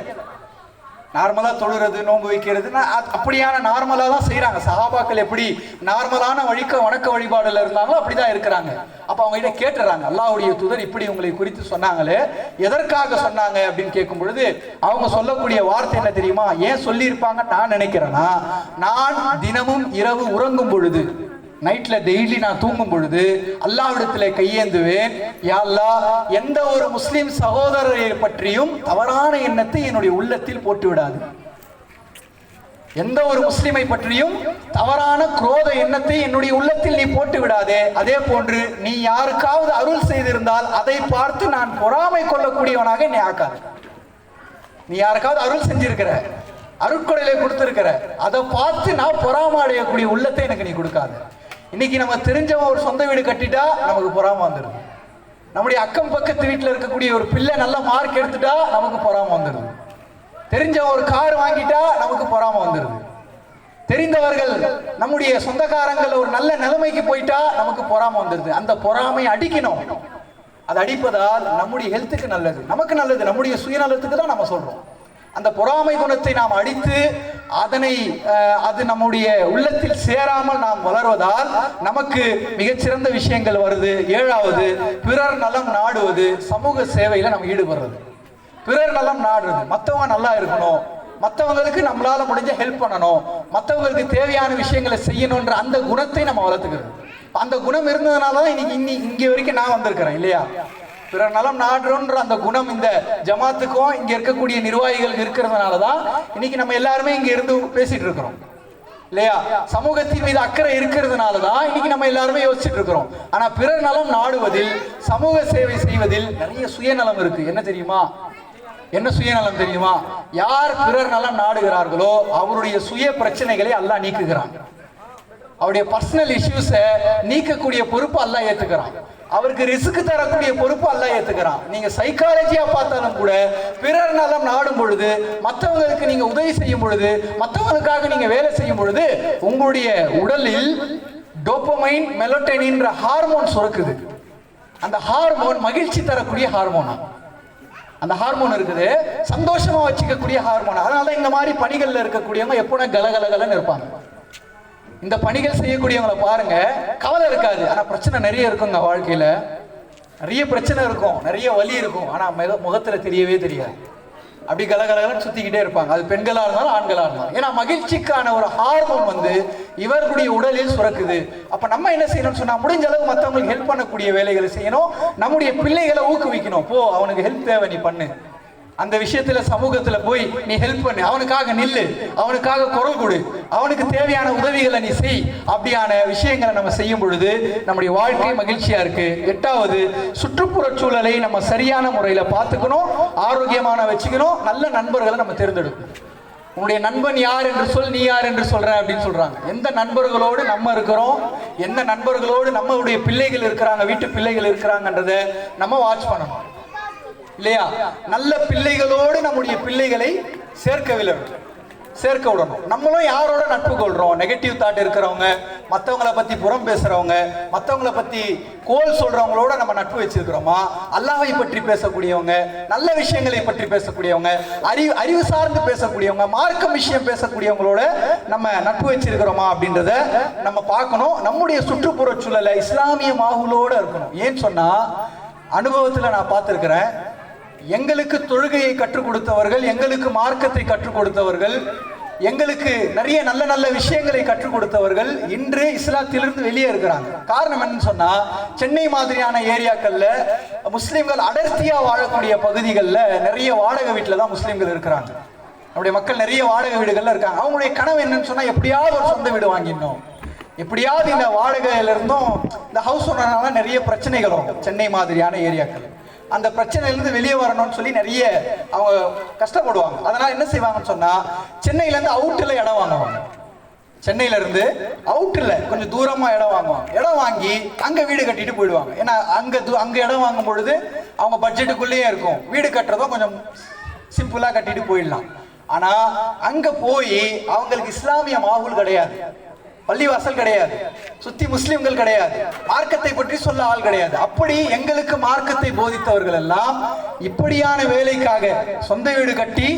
நார்மலா தொழுறது, நோன்பு வைக்கிறது அப்படியான நார்மலா தான் செய்யறாங்க. சஹாபாக்கள் எப்படி நார்மலான வணக்க வழிபாடுல இருந்தாங்களோ அப்படிதான் இருக்கிறாங்க. அப்ப அவங்க கிட்ட கேட்டுறாங்க, அல்லாஹ்வுடைய தூதர் இப்படி உங்களை குறித்து சொன்னாங்களே, எதற்காக சொன்னாங்க அப்படின்னு கேட்கும் பொழுது அவங்க சொல்லக்கூடிய வார்த்தை என்ன தெரியுமா? ஏன் சொல்லி இருப்பாங்க நான் நினைக்கிறேன்னா, நான் தினமும் இரவு உறங்கும் பொழுது, நைட்ல டெய்லி நான் தூங்கும் பொழுது அல்லாஹ்விடத்துல கையேந்துவேன், யா அல்லாஹ், எந்த ஒரு முஸ்லிம் சகோதரரை பற்றியும் தவறான எண்ணத்தை என்னுடைய உள்ளத்தில் போட்டு விடாது, எந்த ஒரு முஸ்லிமை பற்றியும் தவறான குரோத எண்ணத்தை என்னுடைய உள்ளத்தில் நீ போட்டு விடாதே. அதே போன்று நீ யாருக்காவது அருள் செய்திருந்தால் அதை பார்த்து நான் பொறாமை கொள்ளக்கூடியவனாக என்னை ஆக்காது. நீ யாருக்காவது அருள் செஞ்சிருக்கிற, அருட்கொடையில கொடுத்திருக்கிற, அதை பார்த்து நான் பொறாமை அடையக்கூடிய உள்ளத்தை எனக்கு நீ கொடுக்காது. இன்னைக்கு நம்ம தெரிஞ்சவன் ஒரு சொந்த வீடு கட்டிட்டா நமக்கு பொறாம வந்துடுது. நம்முடைய அக்கம் பக்கத்து வீட்டில் இருக்கக்கூடிய ஒரு பிள்ளை நல்ல மார்க் எடுத்துட்டா நமக்கு பொறாம வந்துடுது. தெரிஞ்சவன் ஒரு கார் வாங்கிட்டா நமக்கு பொறாம வந்துடுது. தெரிந்தவர்கள் நம்முடைய சொந்தக்காரங்கள் ஒரு நல்ல நிலைமைக்கு போயிட்டா நமக்கு பொறாம வந்துடுது. அந்த பொறாமை அடிக்கணும். அது அடிப்பதால் நம்முடைய ஹெல்த்துக்கு நல்லது, நமக்கு நல்லது, நம்முடைய சுயநலத்துக்கு தான் நம்ம சொல்றோம். அந்த பொறாமை குணத்தை நாம் அடித்து அது நம்முடைய உள்ளத்தில் சேராமல் நாம் வளர்வதால் நமக்கு மிகச்சிறந்த விஷயங்கள் வருது. 7வது, பிறர் நலம் நாடுவது, சமூக சேவையில நம்ம ஈடுபடுறது. பிறர் நலம் நாடுறது, மற்றவங்க நல்லா இருக்கணும், மற்றவங்களுக்கு நம்மளால முடிஞ்ச ஹெல்ப் பண்ணணும், மற்றவங்களுக்கு தேவையான விஷயங்களை செய்யணும்ன்ற அந்த குணத்தை நம்ம வளர்த்துக்கிறது. அந்த குணம் இருந்ததுனால தான் இன்னைக்கு இங்க வரைக்கும் நான் வந்திருக்கிறேன், இல்லையா? பிறர் நலம் நாடுன்ற அந்த குணம் இந்த ஜமாத்துக்கும் இங்க இருக்கக்கூடிய நிர்வாகிகள் இருக்கிறதுனாலதான் இன்னைக்கு நம்ம எல்லாருமே இங்க இருந்து பேசிட்டு இருக்கிறோம், இல்லையா? சமூகத்தின் மீது அக்கறை இருக்கிறதுனாலதான் இன்னைக்கு நம்ம எல்லாருமே யோசிச்சுட்டு இருக்கிறோம். ஆனா பிறர் நலம் நாடுவதில், சமூக சேவை செய்வதில் நிறைய சுயநலம் இருக்கு. என்ன தெரியுமா? என்ன சுயநலம் தெரியுமா? யார் பிறர் நலம் நாடுகிறார்களோ அவருடைய சுய பிரச்சனைகளை அல்லாஹ் நீக்குகிறான். அவருடைய பர்சனல் இஷ்யூஸை நீக்கக்கூடிய பொறுப்பு அல்லாஹ் ஏத்துக்கிறான். அவருக்கு ரிஸ்க் தரக்கூடிய பொறுப்பு அல்லாஹ் ஏத்துக்கிறான். நீங்க சைக்காலஜியா பார்த்தாலும் கூட பிறர் நலம் நாடும் பொழுது, மற்றவங்களுக்கு நீங்க உதவி செய்யும் பொழுது, மற்றவங்களுக்காக நீங்க வேலை செய்யும் பொழுது உங்களுடைய உடலில் டோபமைன், மெலட்டோனின்ற ஹார்மோன் சுரக்குது. அந்த ஹார்மோன் மகிழ்ச்சி தரக்கூடிய ஹார்மோனா, அந்த ஹார்மோன் இருக்குது, சந்தோஷமா வச்சுக்கக்கூடிய ஹார்மோன். அதனால இந்த மாதிரி பணிகள்ல இருக்கக்கூடியவங்க எப்போனா கலகலகலன்னு இருப்பாங்க. இந்த பணிகள் செய்யக்கூடியவங்களை பாருங்க, கவலை இருக்காது, ஆனா பிரச்சனை நிறைய இருக்குங்க. வாழ்க்கையில நிறைய பிரச்சனை இருக்கும், நிறைய வலி இருக்கும், ஆனா முகத்துல தெரியவே தெரியாது. அப்படி கலகலன்னு சுத்திக்கிட்டே இருப்பாங்க. அது பெண்களா இருந்தாலும் ஆண்களா இருந்தாலும். ஏன்னா மகிழ்ச்சிக்கான ஒரு ஹார்மோன் வந்து இவர்களுடைய உடலில் சுரக்குது. அப்ப நம்ம என்ன செய்யணும்னு சொன்னா, முடிஞ்ச அளவு மற்றவங்களுக்கு ஹெல்ப் பண்ணக்கூடிய வேலைகளை செய்யணும். நம்முடைய பிள்ளைகளை ஊக்குவிக்கணும். போ, அவனுக்கு ஹெல்ப் தேவை, நீ பண்ணு. அந்த விஷயத்துல சமூகத்துல போய் நீ ஹெல்ப் பண்ணு, அவனுக்காக நில்லு, அவனுக்காக குரல் கொடு, அவனுக்கு தேவையான உதவிகளை நீ செய். அப்படியான விஷயங்களை நம்ம செய்யும் பொழுது நம்முடைய வாழ்க்கை மகிழ்ச்சியா இருக்கு. 8வது, சுற்றுப்புற சூழலை நம்ம சரியான முறையில பார்த்துக்கணும், ஆரோக்கியமான வச்சுக்கணும். நல்ல நண்பர்களை நம்ம தேர்ந்தெடுக்கணும். உன்னுடைய நண்பன் யார் என்று சொல், நீ யார் என்று சொல்ற அப்படின்னு சொல்றாங்க. எந்த நண்பர்களோடு நம்ம இருக்கிறோம், எந்த நண்பர்களோடு நம்மளுடைய பிள்ளைகள் இருக்கிறாங்க, வீட்டு பிள்ளைகள் இருக்கிறாங்கன்றத நம்ம வாட்ச் பண்ணணும் இல்லையா? நல்ல பிள்ளைகளோடு நம்முடைய பிள்ளைகளை சேர்க்க விடணும். நம்மளும் யாரோட நட்பு கொள்றோம்? நெகட்டிவ் தாட் இருக்கிறவங்க, மற்றவங்களை பத்தி புறம் பேசுறவங்க, மற்றவங்களை பத்தி கோல் சொல்றவங்களோட நம்ம நட்பு வச்சிருக்கிறோமா? அல்லாஹ்வை பற்றி பேசக்கூடியவங்க, நல்ல விஷயங்களை பற்றி பேசக்கூடியவங்க, அறிவு சார்ந்து பேசக்கூடியவங்க, மார்க்கம் விஷயம் பேசக்கூடியவங்களோட நம்ம நட்பு வச்சிருக்கிறோமா அப்படின்றத நம்ம பார்க்கணும். நம்முடைய சுற்றுப்புற சூழலை இஸ்லாமிய மாஹூலோட இருக்கணும். ஏன்னு சொன்னா, அனுபவத்துல நான் பார்த்திருக்கிறேன். எங்களுக்கு தொழுகையை கற்றுக் கொடுத்தவர்கள், எங்களுக்கு மார்க்கத்தை கற்றுக் கொடுத்தவர்கள், எங்களுக்கு நிறைய நல்ல நல்ல விஷயங்களை கற்றுக் கொடுத்தவர்கள் இன்று இஸ்லாத்திலிருந்து வெளியே இருக்கிறாங்க. காரணம் என்னன்னு சொன்னா, சென்னை மாதிரியான ஏரியாக்கள்ல முஸ்லிம்கள் அடர்த்தியா வாழக்கூடிய பகுதிகளில் நிறைய வாடகை வீட்டில் தான் முஸ்லிம்கள் இருக்கிறாங்க. நம்முடைய மக்கள் நிறைய வாடகை வீடுகள்ல இருக்காங்க. அவங்களுடைய கனவு என்னன்னு சொன்னா, எப்படியாவது ஒரு சொந்த வீடு வாங்கிடணும், எப்படியாவது இந்த வாடகையில இருந்தும் இந்த ஹவுஸ் ஓனர்னால நிறைய பிரச்சனைகள் வரும் சென்னை மாதிரியான ஏரியாக்கள். அந்த பிரச்சனையிலிருந்து வெளியே வரணும்னு சொல்லி நிறைய அவங்க கஷ்டப்படுவாங்க. அதனால என்ன செய்வாங்கன்னு சொன்னா, சென்னையில இருந்து அவுட்ல இடம் வாங்குவாங்க. சென்னையில இருந்து அவுட்ல கொஞ்சம் தூரமா இடம் வாங்குவாங்க. இடம் வாங்கி அங்க வீடு கட்டிட்டு போயிடுவாங்க. ஏன்னா அங்க இடம் வாங்கும் பொழுது அவங்க பட்ஜெட்டுக்குள்ளேயே இருக்கும். வீடு கட்டுறதும் கொஞ்சம் சிம்பிளா கட்டிட்டு போயிடலாம். ஆனா அங்க போய் அவங்களுக்கு இஸ்லாமிய மாஹூல் கிடையாது, பள்ளிவாசல் கிடையாது, சுத்தி முஸ்லிம்கள் கிடையாது, மார்க்கத்தை பற்றி சொல்ல ஆள் கிடையாது. அப்படி எங்களுக்கு மார்க்கத்தை போதித்தவர்கள் எல்லாம் இப்படியான வேலைக்காக சொந்த வீடு கட்டி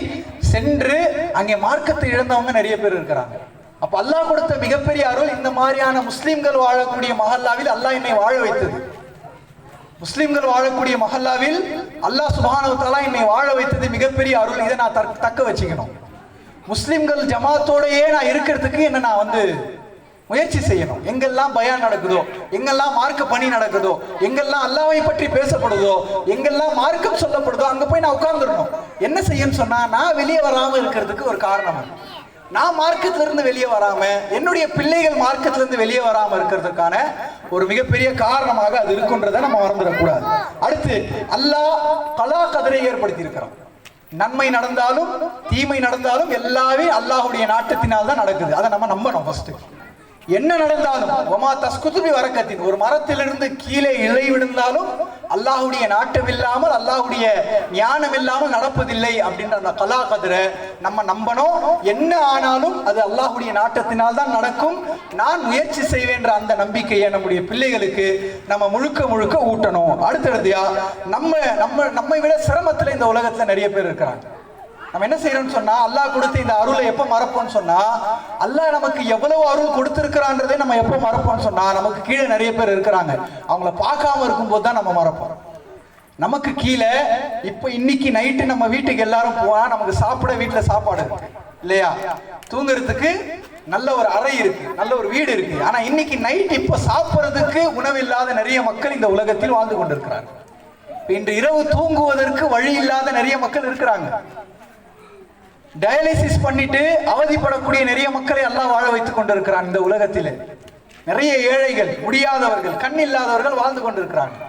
சென்று அங்கே மார்க்கத்தை இழந்தவங்க நிறைய பேர் இருக்கிறாங்க. அப்ப அல்லாஹ் கொடுத்த மிகப்பெரிய அருள், இந்த மாதிரியான முஸ்லிம்கள் வாழக்கூடிய மஹல்லாவில் அல்லாஹ் என்னை வாழ வைத்தது. முஸ்லிம்கள் வாழக்கூடிய மஹல்லாவில் அல்லாஹ் சுப்ஹானஹு வ தஆலா என்னை வாழ வைத்தது மிகப்பெரிய அருள். இதை நான் தக்க வச்சுக்கணும். முஸ்லிம்கள் ஜமாத்தோடையே நான் இருக்கிறதுக்கு என்ன நான் வந்து முயற்சி செய்யணும். எங்கெல்லாம் பயான் நடக்குதோ, எங்கெல்லாம் மார்க்க பணி நடக்குதோ, எங்கெல்லாம் அல்லாஹ்வை பற்றி பேசப்படுதோ, எங்கெல்லாம் மார்க்கம் சொல்லப்படுதோ, அங்க போய் நான் உட்கார்ந்துடணும். என்ன செய்யணும்னு சொன்னா, நான் வெளியே வராம இருக்கிறதுக்கு ஒரு காரணம், நான் மார்க்கத்துல இருந்து வெளியே வராம, என்னுடைய பிள்ளைகள் மார்க்கத்துல இருந்து வெளியே வராம இருக்கிறதுக்கான ஒரு மிகப்பெரிய காரணமாக அது இருக்குன்றதை நம்ம மறந்துடக்கூடாது. அடுத்து, அல்லாஹ் கலா கதிரை ஏற்படுத்தி இருக்கிறான். நன்மை நடந்தாலும் தீமை நடந்தாலும் எல்லாமே அல்லாஹ்வுடைய நாட்டத்தினால் தான் நடக்குது. அதை நம்ம நம்பணும். ஃபர்ஸ்ட் என்ன நடந்தாலும் ஒமா தஸ்குதுபி வரக்கத்தின், ஒரு மரத்திலிருந்து கீழே இலை விழுந்தாலும் அல்லாஹ்வுடைய நாட்டம் இல்லாமல், அல்லாஹ்வுடைய ஞானம் இல்லாமல் நடப்பதில்லை அப்படின்ற அந்த கலா கதிரை நம்ம நம்பணும். என்ன ஆனாலும் அது அல்லாஹ்வுடைய நாட்டத்தினால் தான் நடக்கும். நான் முயற்சி செய்வேன்ற அந்த நம்பிக்கையை நம்முடைய பிள்ளைகளுக்கு நம்ம முழுக்க ஊட்டணும். அடுத்தடுத்தியா நம்மை விட சிரமத்துல இந்த உலகத்துல நிறைய பேர் இருக்கிறாங்க. நம்ம என்ன செய்யறோம்னு சொன்னா, அல்லாஹ் கொடுத்த இந்த அருளை எப்ப மறப்போம்னு சொன்னா, அல்லாஹ் நமக்கு எவ்வளவு அருள் கொடுத்திருக்கிறான்றதே நம்ம எப்ப மறப்போம்னு சொன்னா, நமக்கு கீழே நிறைய பேர் இருக்கிறாங்க, அவங்கள பார்க்காம இருக்கும்போது தான் நம்ம மறப்போம். நமக்கு கீழே இப்ப இன்னைக்கு நைட்டு நம்ம வீட்டுக்கு எல்லாரும் போனா நமக்கு சாப்பிட வீட்டுல சாப்பாடு இருக்கு இல்லையா, தூங்குறதுக்கு நல்ல ஒரு அறை இருக்கு, நல்ல ஒரு வீடு இருக்கு. ஆனா இன்னைக்கு நைட் இப்ப சாப்பிடுறதுக்கு உணவு இல்லாத நிறைய மக்கள் இந்த உலகத்தில் வாழ்ந்து கொண்டிருக்கிறார்கள். இன்று இரவு தூங்குவதற்கு வழி இல்லாத நிறைய மக்கள் இருக்கிறாங்க. டயாலிசிஸ் பண்ணிட்டு அவதிப்படக்கூடிய நிறைய மக்களை அல்லாஹ் வாழ வைத்துக் கொண்டிருக்கிறான் இந்த உலகத்தில். நிறைய ஏழைகள், முடியாதவர்கள், கண் இல்லாதவர்கள் வாழ்ந்து கொண்டிருக்கிறார்கள்.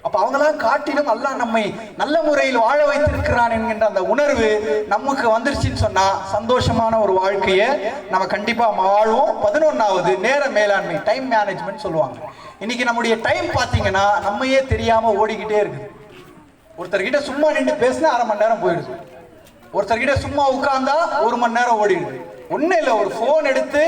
அப்ப அவங்களாம் காட்டிலும் அல்லாஹ் நம்மை நல்ல முறையில் வாழ வைத்திருக்கிறான் என்கின்ற அந்த உணர்வு நமக்கு வந்துருச்சுன்னு சொன்னா சந்தோஷமான ஒரு வாழ்க்கையை நம்ம கண்டிப்பா வாழ்வோம். 11வது, நேர மேலாண்மை, டைம் மேனேஜ்மெண்ட் சொல்லுவாங்க. இன்னைக்கு நம்முடைய டைம் பாத்தீங்கன்னா நம்மையே தெரியாம ஓடிக்கிட்டே இருக்கு. ஒருத்தர்கிட்ட சும்மா நின்று பேசினா அரை மணி நேரம் போயிடுது, ஒருத்தர்கிட்ட சும்மா உட்கார்ந்தா 1 மணி நேரம் ஓடிடுது. ஒன்றும் இல்லை, ஒரு ஃபோன் எடுத்து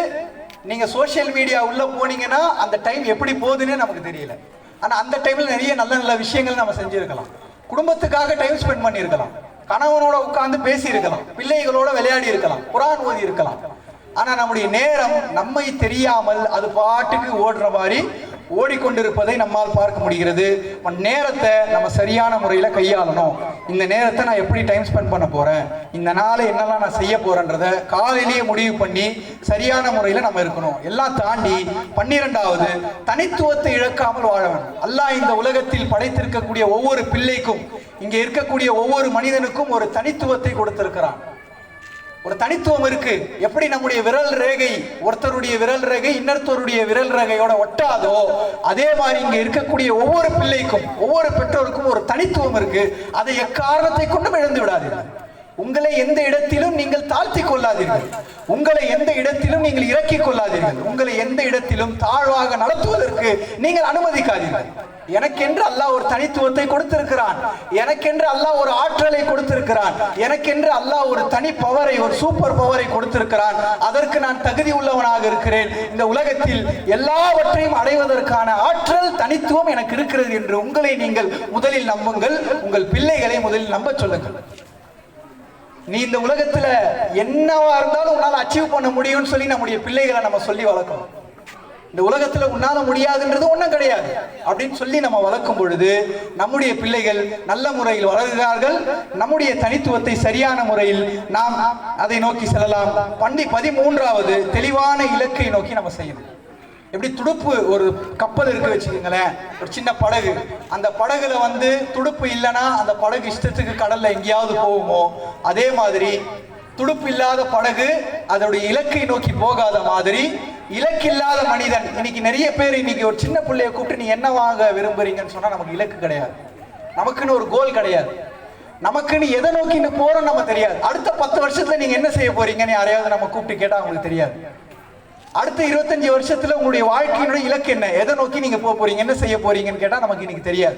நீங்கள் சோஷியல் மீடியா உள்ளே போனீங்கன்னா அந்த டைம் எப்படி போகுதுன்னு நமக்கு தெரியல. ஆனால் அந்த டைமில் நிறைய நல்ல நல்ல விஷயங்கள் நம்ம செஞ்சுருக்கலாம். குடும்பத்துக்காக டைம் ஸ்பெண்ட் பண்ணியிருக்கலாம், கணவனோட உட்கார்ந்து பேசியிருக்கலாம், பிள்ளைகளோட விளையாடி இருக்கலாம், குர்ஆன் ஓதி இருக்கலாம். ஆனால் நம்முடைய நேரம் நம்மை தெரியாமல் அது பாட்டுக்கு ஓடுற மாதிரி ஓடிக்கொண்டிருப்பதை நம்மால் பார்க்க முடிகிறது. நேரத்தை நம்ம சரியான முறையில் கையாளணும். இந்த நேரத்தை நான் எப்படி டைம் ஸ்பெண்ட் பண்ண போறேன், இந்த நாளை என்னெல்லாம் நான் செய்ய போறேன்றதை காலையிலேயே முடிவு பண்ணி சரியான முறையில் நம்ம இருக்கணும். எல்லாம் தாண்டி 12வது தனித்துவத்தை இழக்காமல் வாழ வேண்டும். அல்லாஹ் இந்த உலகத்தில் படைத்திருக்கக்கூடிய ஒவ்வொரு பிள்ளைக்கும், இங்கே இருக்கக்கூடிய ஒவ்வொரு மனிதனுக்கும் ஒரு தனித்துவத்தை கொடுத்திருக்கிறான். ஒரு தனித்துவம் இருக்கு. எப்படி நம்முடைய விரல் ரேகை ஒருத்தருடைய விரல் ரேகை இன்னொருத்தருடைய விரல் ரேகையோட ஒட்டாதோ, அதே மாதிரி இங்க இருக்கக்கூடிய ஒவ்வொரு பிள்ளைக்கும் ஒவ்வொரு பெற்றோருக்கும் ஒரு தனித்துவம் இருக்கு. அதை எக்காரணத்தை கொண்டும் இழந்து விடாதீர்கள். உங்களை எந்த இடத்திலும் நீங்கள் தாழ்த்தி கொள்ளாதீர்கள். உங்களை எந்த இடத்திலும் நீங்கள் இறக்கிக் கொள்ளாதீர்கள். உங்களை எந்த இடத்திலும் தாழ்வாக நடத்துவதற்கு நீங்கள் அனுமதிக்காதீர்கள். எனக்கென்று அல்லாஹ் ஒரு தனித்துவத்தை கொடுத்திருக்கிறான். எனக்கென்று அல்லாஹ் ஒரு ஆற்றலை கொடுத்திருக்கிறான். எனக்கென்று அல்லாஹ் ஒரு தனி பவரை, ஒரு சூப்பர் பவரை கொடுத்திருக்கிறான். அதற்கு நான் தகுதி உள்ளவனாக இருக்கிறேன். இந்த உலகத்தில் எல்லாவற்றையும் அடைவதற்கான ஆற்றல், தனித்துவம் எனக்கு இருக்கிறது என்று உங்களை நீங்கள் முதலில் நம்புங்கள். உங்கள் பிள்ளைகளை முதலில் நம்ப சொல்லுங்கள். நீ இந்த உலகத்துல என்னவா இருந்தாலும் உன்னால அச்சீவ் பண்ண முடியும்னு சொல்லி நம்முடைய பிள்ளைகளை நம்ம சொல்லி வளர்க்கணும். இந்த உலகத்துல உன்னால முடியாதுன்றது ஒண்ணும் கிடையாது அப்படின்னு சொல்லி நம்ம வளர்க்கும் பொழுது நம்முடைய பிள்ளைகள் நல்ல முறையில் வளர்கிறார்கள். நம்முடைய தனித்துவத்தை சரியான முறையில் நாம் அதை நோக்கி செல்லலாம். 13வது தெளிவான இலக்கை நோக்கி நம்ம செய்யணும். எப்படி துடுப்பு, ஒரு கப்பல் இருக்கு வச்சுக்கோங்களேன், ஒரு சின்ன படகு. அந்த படகுல துடுப்பு இல்லைன்னா அந்த படகு இஷ்டத்துக்கு கடல்ல எங்கேயாவது போகுமோ, அதே மாதிரி துடுப்பு இல்லாத படகு அதோடைய இலக்கை நோக்கி போகாத மாதிரி இலக்கில்லாத மனிதன். இன்னைக்கு நிறைய பேர் இன்னைக்கு ஒரு சின்ன பிள்ளைய கூப்பிட்டு நீ என்ன வாங்க விரும்புறீங்கன்னு சொன்னா நமக்கு இலக்கு கிடையாது, நமக்குன்னு ஒரு கோல் கிடையாது, நமக்குன்னு எதை நோக்கி போறோம் நம்ம தெரியாது. அடுத்த 10 வருஷத்துல நீங்க என்ன செய்ய போறீங்கன்னு யாரையாவது நம்ம கூப்பிட்டு கேட்டா அவங்களுக்கு தெரியாது. அடுத்த 25 வருஷத்துல உங்களுடைய வாழ்க்கையினுடைய இலக்கு என்ன, எதை நோக்கி நீங்க போக போறீங்க, என்ன செய்ய போறீங்கன்னு கேட்டா நமக்கு இன்னைக்கு தெரியாது.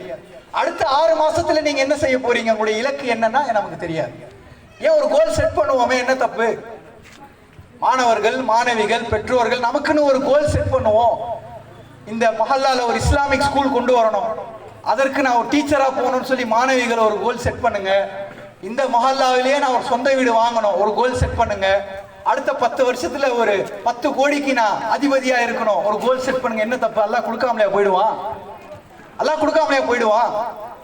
அடுத்த 6 மாசத்துல நீங்க என்ன செய்ய போறீங்க, உங்களுடைய இலக்கு என்னன்னா நமக்கு தெரியாது. ஏன் ஒரு கோல் செட் பண்ணுவோமே, என்ன தப்பு? மாணவர்கள், மாணவிகள், பெற்றோர்கள் நமக்குன்னு ஒரு கோல் செட் பண்ணுவோம். இந்த மஹல்லால ஒரு இஸ்லாமிக் ஸ்கூல் கொண்டு வரணும், அதற்கு நான் ஒரு டீச்சரா போகணும்னு சொல்லி மாணவிகள் ஒரு கோல் செட் பண்ணுங்க. இந்த மஹல்லாவிலேயே நான் ஒரு சொந்த வீடு வாங்கணும், ஒரு கோல் செட் பண்ணுங்க. அடுத்த 10 வருஷத்துல ஒரு 10 கோடிக்கு நான் அதிபதியா இருக்கணும், ஒரு கோல் செட் பண்ணுங்க. என்ன தப்பு? அல்லாஹ் கொடுக்காமலையா போயிடுவான்? அல்லாஹ் கொடுக்காமலையா போயிடுவான்?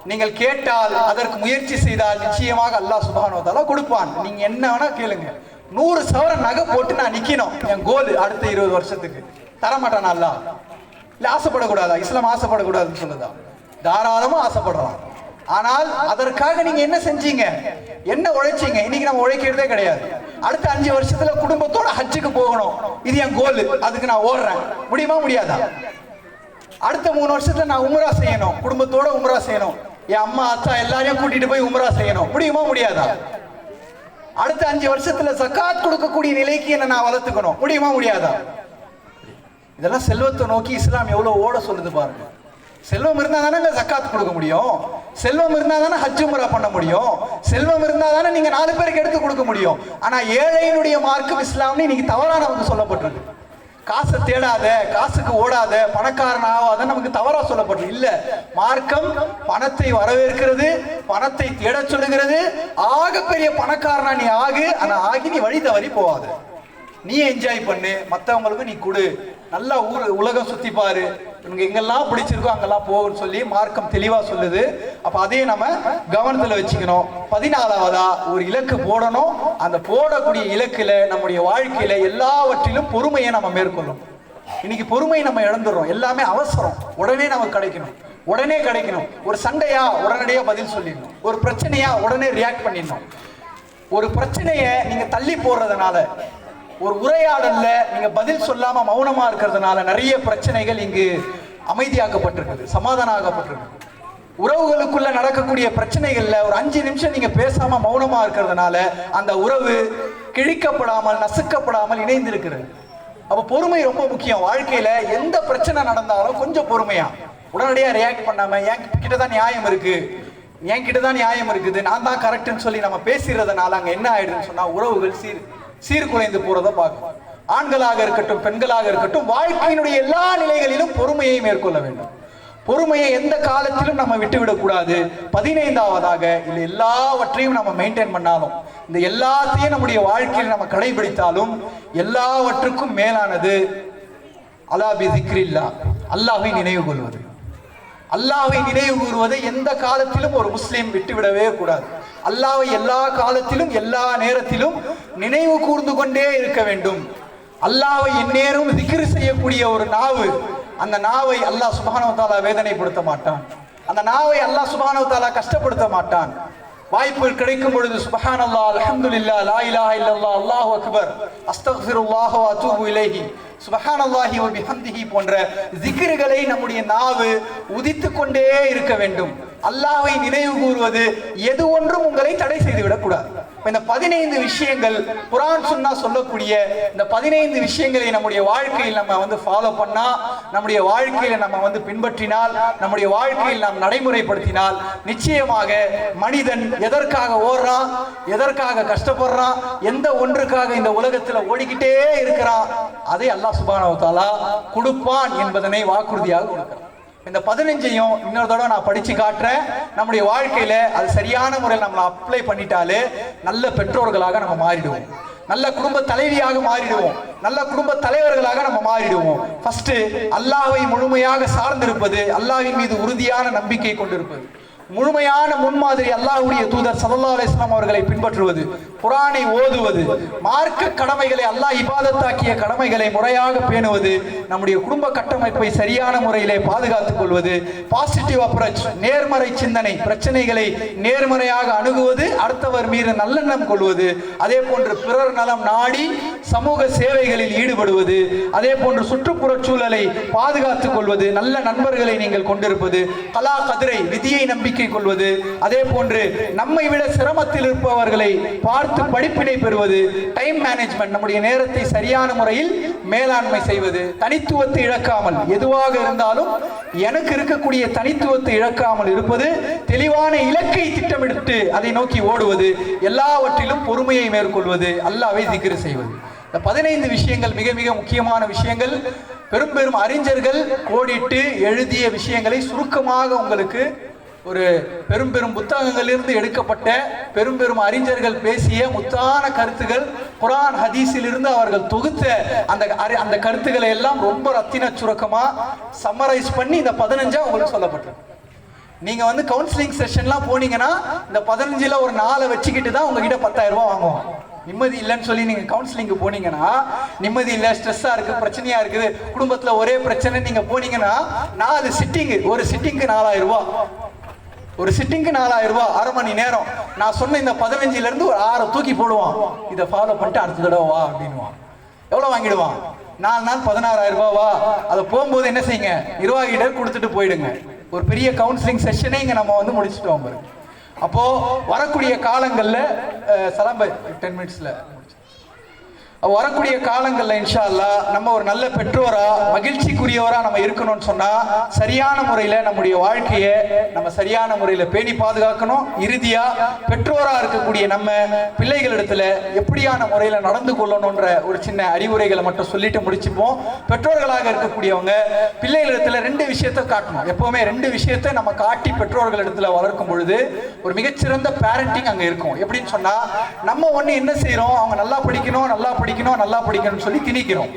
நீங்கள் கேட்டால், அதற்கு முயற்சி செய்தால் நிச்சயமாக அல்லாஹ் சுப்ஹானஹு வ தஆலா கொடுப்பான். நீங்க என்ன வேணா கேளுங்க. 100 சவரன் நகை போட்டு நான் நிக்கணும், என் கோல் அடுத்த 20 வருஷத்துக்கு. தரமாட்டான் அல்லாஹ்? இல்ல ஆசைப்படக்கூடாதா? இஸ்லாம் ஆசைப்படக்கூடாதுன்னு சொல்லுதா? தாராளமா ஆசைப்படலாம். ஆனால் அதற்காக நீங்க என்ன செஞ்சீங்க, என்ன உழைச்சீங்க? இன்னைக்கு நம்ம உழைக்கிறதே கிடையாது. அடுத்த 5 வருஷத்துல குடும்பத்தோட ஹஜ்ஜுக்கு போகணும், இது என் கோல், அதுக்கு நான் ஓடுறேன். முடியுமா? முடியாதா? அடுத்த 3 வருஷத்துல நான் உம்ரா செய்யணும், குடும்பத்தோட உம்ரா செய்யணும், என் அம்மா அத்தா எல்லாரையும் கூட்டிட்டு போய் உம்ரா செய்யணும். முடியுமா? முடியாதா? அடுத்த 5 வருஷத்துல ஜகாத் கொடுக்கக்கூடிய நிலைக்கு என்ன நான் வளர்த்துக்கணும். முடியுமா? முடியாதா? இதெல்லாம் செல்வத்தை நோக்கி இஸ்லாம் எவ்வளவு ஓட சொல்லுது பாருங்க. செல்வம் இருந்தா தானே ஜக்காத் கொடுக்க முடியும், செல்வம் இருந்தா தானே ஹஜ் உம்ரா பண்ண முடியும், செல்வம் இருந்தா தானே நீங்க 4 பேருக்கு எடுத்து கொடுக்க முடியும். ஆனா ஏழையினுடைய மார்க்கம் இஸ்லாம்னு இன்னைக்கு தவறா நமக்கு சொல்லப்பட்டிருக்கு. காசை தேடாத, காசுக்கு ஓடாத, பணக்காரன் ஆகாத நமக்கு தவறா சொல்லப்பட்டிருக்கு. இல்ல, மார்க்கம் பணத்தை வரவேற்கிறது, பணத்தை தேட சொல்லுகிறது. ஆகப்பெரிய பணக்காரனா நீ ஆகு, ஆனா ஆகி நீ வழி தவறி போவாத. நீ என்ஜாய் பண்ணு, மற்றவங்களுக்கு நீ கொடு, நல்லா உலகம் சுத்தி பாரு, உனக்கு எங்கெல்லாம் பிடிச்சிருக்கோ அங்கெல்லாம் போகுன்னு சொல்லி மார்க்கம் தெளிவா சொல்லுது. அப்ப அதையும் நம்ம கவனத்துல வச்சுக்கணும். 14வதா ஒரு இலக்கு போடணும். அந்த போடக்கூடிய இலக்குல நம்முடைய வாழ்க்கையில எல்லாவற்றிலும் பொறுமையை நம்ம மேற்கொள்ளும். இன்னைக்கு பொறுமை நம்ம இழந்துடுறோம். எல்லாமே அவசரம், உடனே நமக்கு கிடைக்கணும், உடனே கிடைக்கணும். ஒரு சண்டையா உடனடியா பதில் சொல்லிடணும், ஒரு பிரச்சனையா உடனே ரியாக்ட் பண்ணிடணும். ஒரு பிரச்சனைய நீங்க தள்ளி போடுறதுனால, ஒரு உரையாடல்ல நீங்க பதில் சொல்லாம மௌனமா இருக்கிறதுனால நிறைய பிரச்சனைகள் இங்கு அமைதியாக்கப்பட்டிருக்குது, சமாதானம் ஆகப்பட்டிருக்கு. உறவுகளுக்குள்ள நடக்கக்கூடிய பிரச்சனைகள்ல ஒரு 5 நிமிஷம் நீங்க பேசாம மௌனமா இருக்கிறதுனால அந்த உறவு கிழிக்கப்படாமல், நசுக்கப்படாமல் இணைந்திருக்கிறது. அப்ப பொறுமை ரொம்ப முக்கியம். வாழ்க்கையில எந்த பிரச்சனை நடந்தாலும் கொஞ்சம் பொறுமையா, உடனடியா ரியாக்ட் பண்ணாம என் கிட்டதான் நியாயம் இருக்கு, என்கிட்டதான் நியாயம் இருக்குது, நான் தான் கரெக்ட்னு சொல்லி நம்ம பேசுறதுனால அங்க என்ன ஆயிடுதுன்னு சொன்னா உறவுகள் சீர்குலைந்து போறதை பார்க்கணும். ஆண்களாக இருக்கட்டும், பெண்களாக இருக்கட்டும், வாழ்க்கையினுடைய எல்லா நிலைகளிலும் பொறுமையை மேற்கொள்ள வேண்டும். பொறுமையை எந்த காலத்திலும் நம்ம விட்டுவிடக்கூடாது. 15வதாக இது எல்லாவற்றையும் நம்ம மெயின்டைன் பண்ணாலும், இந்த எல்லாத்தையும் நம்முடைய வாழ்க்கையில் நம்ம கடைபிடித்தாலும் எல்லாவற்றுக்கும் மேலானது அலா பி திக்ரில்லா, அல்லாஹ்வை நினைவு கொள்வது. அல்லாஹ்வை நினைவு கூறுவதை எந்த காலத்திலும் ஒரு முஸ்லீம் விட்டுவிடவே கூடாது. அல்லாஹ்வை எல்லா காலத்திலும் எல்லா நேரத்திலும் நினைவு கூர்ந்து கொண்டே இருக்க வேண்டும். அல்லாஹ்வை எந்நேரம் திக்ர் செய்யக்கூடிய ஒரு நாவு, அந்த நாவை அல்லாஹ் சுப்ஹானஹு வ தஆலா வேதனைப்படுத்த மாட்டான். அந்த நாவை அல்லாஹ் சுப்ஹானஹு வ தஆலா கஷ்டப்படுத்த மாட்டான். வாய்ப்புகள் கிடைக்கும் பொழுது சுப்ஹானல்லாஹ், அல்ஹம்துலில்லாஹ், லா இலாஹா இல்லல்லாஹ், அல்லாஹு அக்பர், அஸ்தக்ஃபிருல்லாஹ் வ அத்தூபு இலைஹி, சுப்ஹானல்லாஹி வ பிஹம்திஹி போன்ற ஜிக்ருகளை நம்முடைய நாவு உதித்துக் கொண்டே இருக்க வேண்டும். அல்லாஹ்வை நினைவு கூறுவது எது ஒன்றும் உங்களை தடை செய்து விடக்கூடாது. இந்த 15 விஷயங்கள் குர்ஆன் சுன்னா சொல்லக்கூடிய இந்த 15 விஷயங்களை நம்முடைய வாழ்க்கையில் நம்ம ஃபாலோ பண்ணா, நம்முடைய வாழ்க்கையில நம்ம பின்பற்றினால், நம்முடைய வாழ்க்கையில் நாம் நடைமுறைப்படுத்தினால் நிச்சயமாக மனிதன் எதற்காக ஓடுறான், எதற்காக கஷ்டப்படுறான், எந்த ஒன்றுக்காக இந்த உலகத்தில் ஓடிக்கிட்டே இருக்கிறான், அதை அல்லாஹ் சுப்ஹானஹு வ தஆலா கொடுப்பான் என்பதனை வாக்குறுதியாக கொடுக்கிறான். இந்த 15ஐயும் இன்னொரு தடவை நான் படிச்சு காட்டுறேன். நம்முடைய வாழ்க்கையில அது சரியான முறையில் நம்ம அப்ளை பண்ணிட்டாலே நல்ல பெற்றோர்களாக நம்ம மாறிடுவோம், நல்ல குடும்ப தலைவியாக மாறிடுவோம், நல்ல குடும்ப தலைவர்களாக நம்ம மாறிடுவோம். ஃபர்ஸ்ட் அல்லாஹ்வை முழுமையாக சார்ந்திருப்பது, அல்லாஹ்வின் மீது உறுதியான நம்பிக்கை கொண்டிருப்பது, முழுமையான முன்மாதிரி அல்லாஹ்வுடைய தூதர் ஸல்லல்லாஹு அலைஹி வஸல்லம் அவர்களை பின்பற்றுவது, குர்ஆனை ஓதுவது, மார்க்க கடமைகளை அல்லாஹ் இபாதத்தாக்கிய கடமைகளை முறையாக பேணுவது, நம்முடைய குடும்ப கட்டமைப்பை சரியான முறையிலே பாதுகாத்துக் கொள்வது, பாசிட்டிவ் அப்ரோச், நேர்மறை சிந்தனை, பிரச்சனைகளை நேர்மறையாக அணுகுவது, அடுத்தவர் மீது நல்லெண்ணம் கொள்வது, அதே போன்று பிறர் நலம் நாடி சமூக சேவைகளில் ஈடுபடுவது, அதே போன்று சுற்றுப்புறச் சூழலை பாதுகாத்துக் கொள்வது, நல்ல நண்பர்களை நீங்கள் கொண்டிருப்பது, கலா கதிரை விதியை நம்பிக்கை கொள்வது, அதே போன்று நம்மை விட சிரமத்தில் இருப்பவர்களை பார்த்து படிப்பினை பெறுவது, டைம் மேனேஜ்மெண்ட், நம்முடைய நேரத்தை சரியான முறையில் மேலாண்மை செய்வது, தனித்துவத்தை இழக்காமல், எதுவாக இருந்தாலும் எனக்கு இருக்கக்கூடிய தனித்துவத்தை இழக்காமல் இருப்பது, தெளிவான இலக்கை திட்டமிட்டு அதை நோக்கி ஓடுவது, எல்லாவற்றிலும் பொறுமையை மேற்கொள்வது, அல்லாஹ்வை திக்ர் செய்வது. இந்த 15 விஷயங்கள் மிக மிக முக்கியமான விஷயங்கள். பெரும் பெரும் அறிஞர்கள் கோடிட்டு எழுதிய விஷயங்களை சுருக்கமாக உங்களுக்கு ஒரு பெரும் பெரும் புத்தகங்களிலிருந்து எடுக்கப்பட்ட பெரும் பெரும் அறிஞர்கள் பேசிய முத்தான கருத்துகள், குர்ஆன் ஹதீஸில் இருந்து அவர்கள் தொகுத்த அந்த கருத்துக்களை எல்லாம் ரொம்ப ரத்தின சுருக்கமா சம்மரைஸ் பண்ணி இந்த 15 உங்களுக்கு சொல்லப்பட்டிருக்கு. நீங்க கவுன்சிலிங் செஷன்லாம் போனீங்கன்னா இந்த 15ல ஒரு 4 வச்சுக்கிட்டு தான் உங்ககிட்ட 10,000 ரூபாய் வாங்குவோம். நிம்மதி இல்லைன்னு சொல்லி நீங்க கவுன்சிலிங்கு போனீங்கன்னா, நிம்மதி இல்லை, ஸ்ட்ரெஸ்ஸா இருக்கு, பிரச்சனையா இருக்குது, குடும்பத்துல ஒரே பிரச்சனை, நீங்க போனீங்கன்னா 4 சிட்டிங்கு, ஒரு சிட்டிங்கு 4,000 ரூபாய், ஒரு சிட்டிங்கு 4,000 ரூபாய், அரை மணி நேரம். நான் சொன்ன இந்த 15ல இருந்து ஒரு 6 தூக்கி போடுவான், இதை ஃபாலோ பண்ணிட்டு அடுத்த தடவை வா அப்படின்வான். எவ்வளவு வாங்கிடுவான்? 4 நாள் 16,000 ரூபாவா? அதை போகும்போது என்ன செய்யுங்க, நிர்வாகிகிட்ட கொடுத்துட்டு போயிடுங்க. ஒரு பெரிய கவுன்சிலிங் செஷனே இங்க நம்ம முடிச்சுட்டோம் பாருங்க. அப்போ வரக்கூடிய காலங்கள்ல சலாம் 10 மினிட்ஸ்ல வரக்கூடிய காலங்கள்ல இன்ஷா அல்லாஹ் நம்ம ஒரு நல்ல பெற்றோரா, மகிழ்ச்சிக்குரியவரா நம்ம இருக்கணும்னு சொன்னா சரியான முறையில நம்முடைய வாழ்க்கையை நம்ம சரியான முறையில பேணி பாதுகாக்கணும். இறுதியா பெற்றோரா இருக்கக்கூடிய நம்ம பிள்ளைகளிடத்துல எப்படியான முறையில நடந்து கொள்ளணும்ன்ற ஒரு சின்ன அறிவுரைகளை மட்டும் சொல்லிட்டு முடிச்சுப்போம். பெற்றோர்களாக இருக்கக்கூடியவங்க பிள்ளைகளிடத்துல 2 விஷயத்தை காட்டணும். எப்பவுமே 2 விஷயத்தை நம்ம காட்டி பெற்றோர்களிடத்துல வளர்க்கும் பொழுது ஒரு மிகச்சிறந்த பேரண்டிங் அங்க இருக்கும். எப்படின்னு சொன்னா, நம்ம என்ன செய்யறோம், அவங்க நல்லா படிக்கணும்னு சொல்லி திணிக்கிறோம்.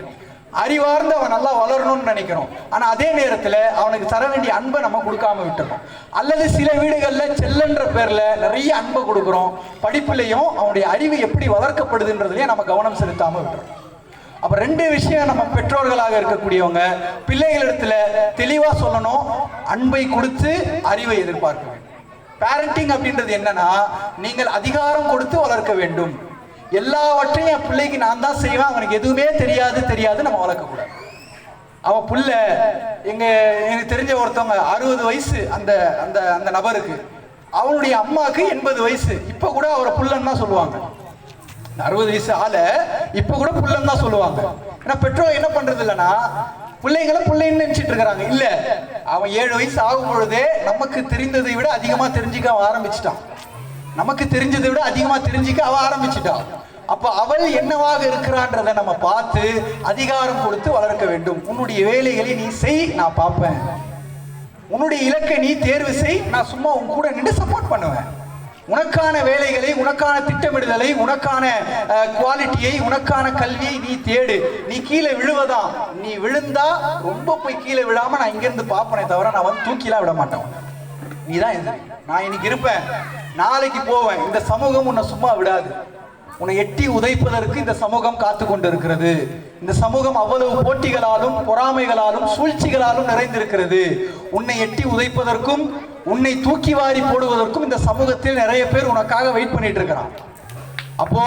அறிவார்ந்து அவன் நல்லா வளரணும்னு நினைக்கிறோம். ஆனா அதே நேரத்துல அவனுக்கு தர வேண்டிய அன்பை நம்ம கொடுக்காம விட்டுறோம். அல்லது சில வீடுகள்ல செல்லன்ற பேர்ல நிறைய அன்பை கொடுக்கிறோம், படிப்புலையும் அவனுடைய அறிவு எப்படி வளர்க்கப்படுதுன்றதுலயும் நம்ம கவனம் செலுத்தாம விட்டுறோம். அப்ப 2 விஷயம் நம்ம பெற்றோர்களாக இருக்கக்கூடியவங்க பிள்ளைகளிடத்துல தெளிவா சொல்லணும். அன்பை கொடுத்து அறிவை எதிர்பார்க்க வேண்டும். பேரண்டிங் அப்படின்றது என்னன்னா, நீங்கள் அதிகாரம் கொடுத்து வளர்க்க வேண்டும். எல்லாவற்றையும் என் பிள்ளைக்கு நான் தான் செய்வேன், அவனுக்கு எதுவுமே தெரியாது நம்ம வளர்க்கக்கூடாது. அவன் புள்ள எனக்கு தெரிஞ்ச ஒருத்தவங்க 60 வயசு அந்த அந்த அந்த நபருக்கு, அவனுடைய அம்மாவுக்கு 80 வயசு. இப்ப கூட அவரை புள்ளன்னு தான் சொல்லுவாங்க. 60 வயசு ஆள இப்ப கூட புள்ளன்னு தான் சொல்லுவாங்க. ஏன்னா பெற்றோர் என்ன பண்றது இல்லைன்னா, பிள்ளைங்களை பிள்ளைன்னு நினைச்சிட்டு இருக்கிறாங்க. இல்ல, அவன் 7 வயசு ஆகும் பொழுதே நமக்கு தெரிந்ததை விட அதிகமா தெரிஞ்சுக்க அவன் ஆரம்பிச்சிட்டான். நமக்கு தெரிஞ்சதை விட அதிகமா தெரிஞ்சுக்க அவ ஆரம்பிச்சுட்டான். அப்ப அவள் என்னவாக இருக்கிறான்றதை நம்ம பார்த்து அதிகாரம் கொடுத்து வளர்க்க வேண்டும். உன்னுடைய வேலைகளை நீ செய், நான் பார்ப்பேன். உன்னுடைய இலக்கை நீ தேர்வு செய், நான் சும்மா உன் கூட நின்று சப்போர்ட் பண்ணுவேன். உனக்கான வேலைகளை, உனக்கான திட்டமிடுதலை, உனக்கான குவாலிட்டியை, உனக்கான கல்வியை நீ தேடு. நீ கீழே விழுவதா, நீ விழுந்தா ரொம்ப போய் கீழே விழாம நான் இங்கிருந்து பார்ப்பனே தவிர நான் வந்து தூக்கிலாம் விட மாட்டேன். நீ தான் எது, நான் இன்னைக்கு இருப்பேன், நாளைக்கு போவேன். இந்த சமூகம் உன்னை சும்மா விடாது. உன்னை எட்டி உதைப்பதற்கு இந்த சமூகம் காத்து கொண்டு இருக்கிறது. இந்த சமூகம் அவ்வளவு போட்டிகளாலும் பொறாமைகளாலும் சூழ்ச்சிகளாலும் நிறைந்திருக்கிறது. உன்னை எட்டி உதைப்பதற்கும் உன்னை தூக்கி வாரி போடுவதற்கும் இந்த சமூகத்தில் நிறைய பேர் உனக்காக வெயிட் பண்ணிட்டு இருக்கிறான். அப்போ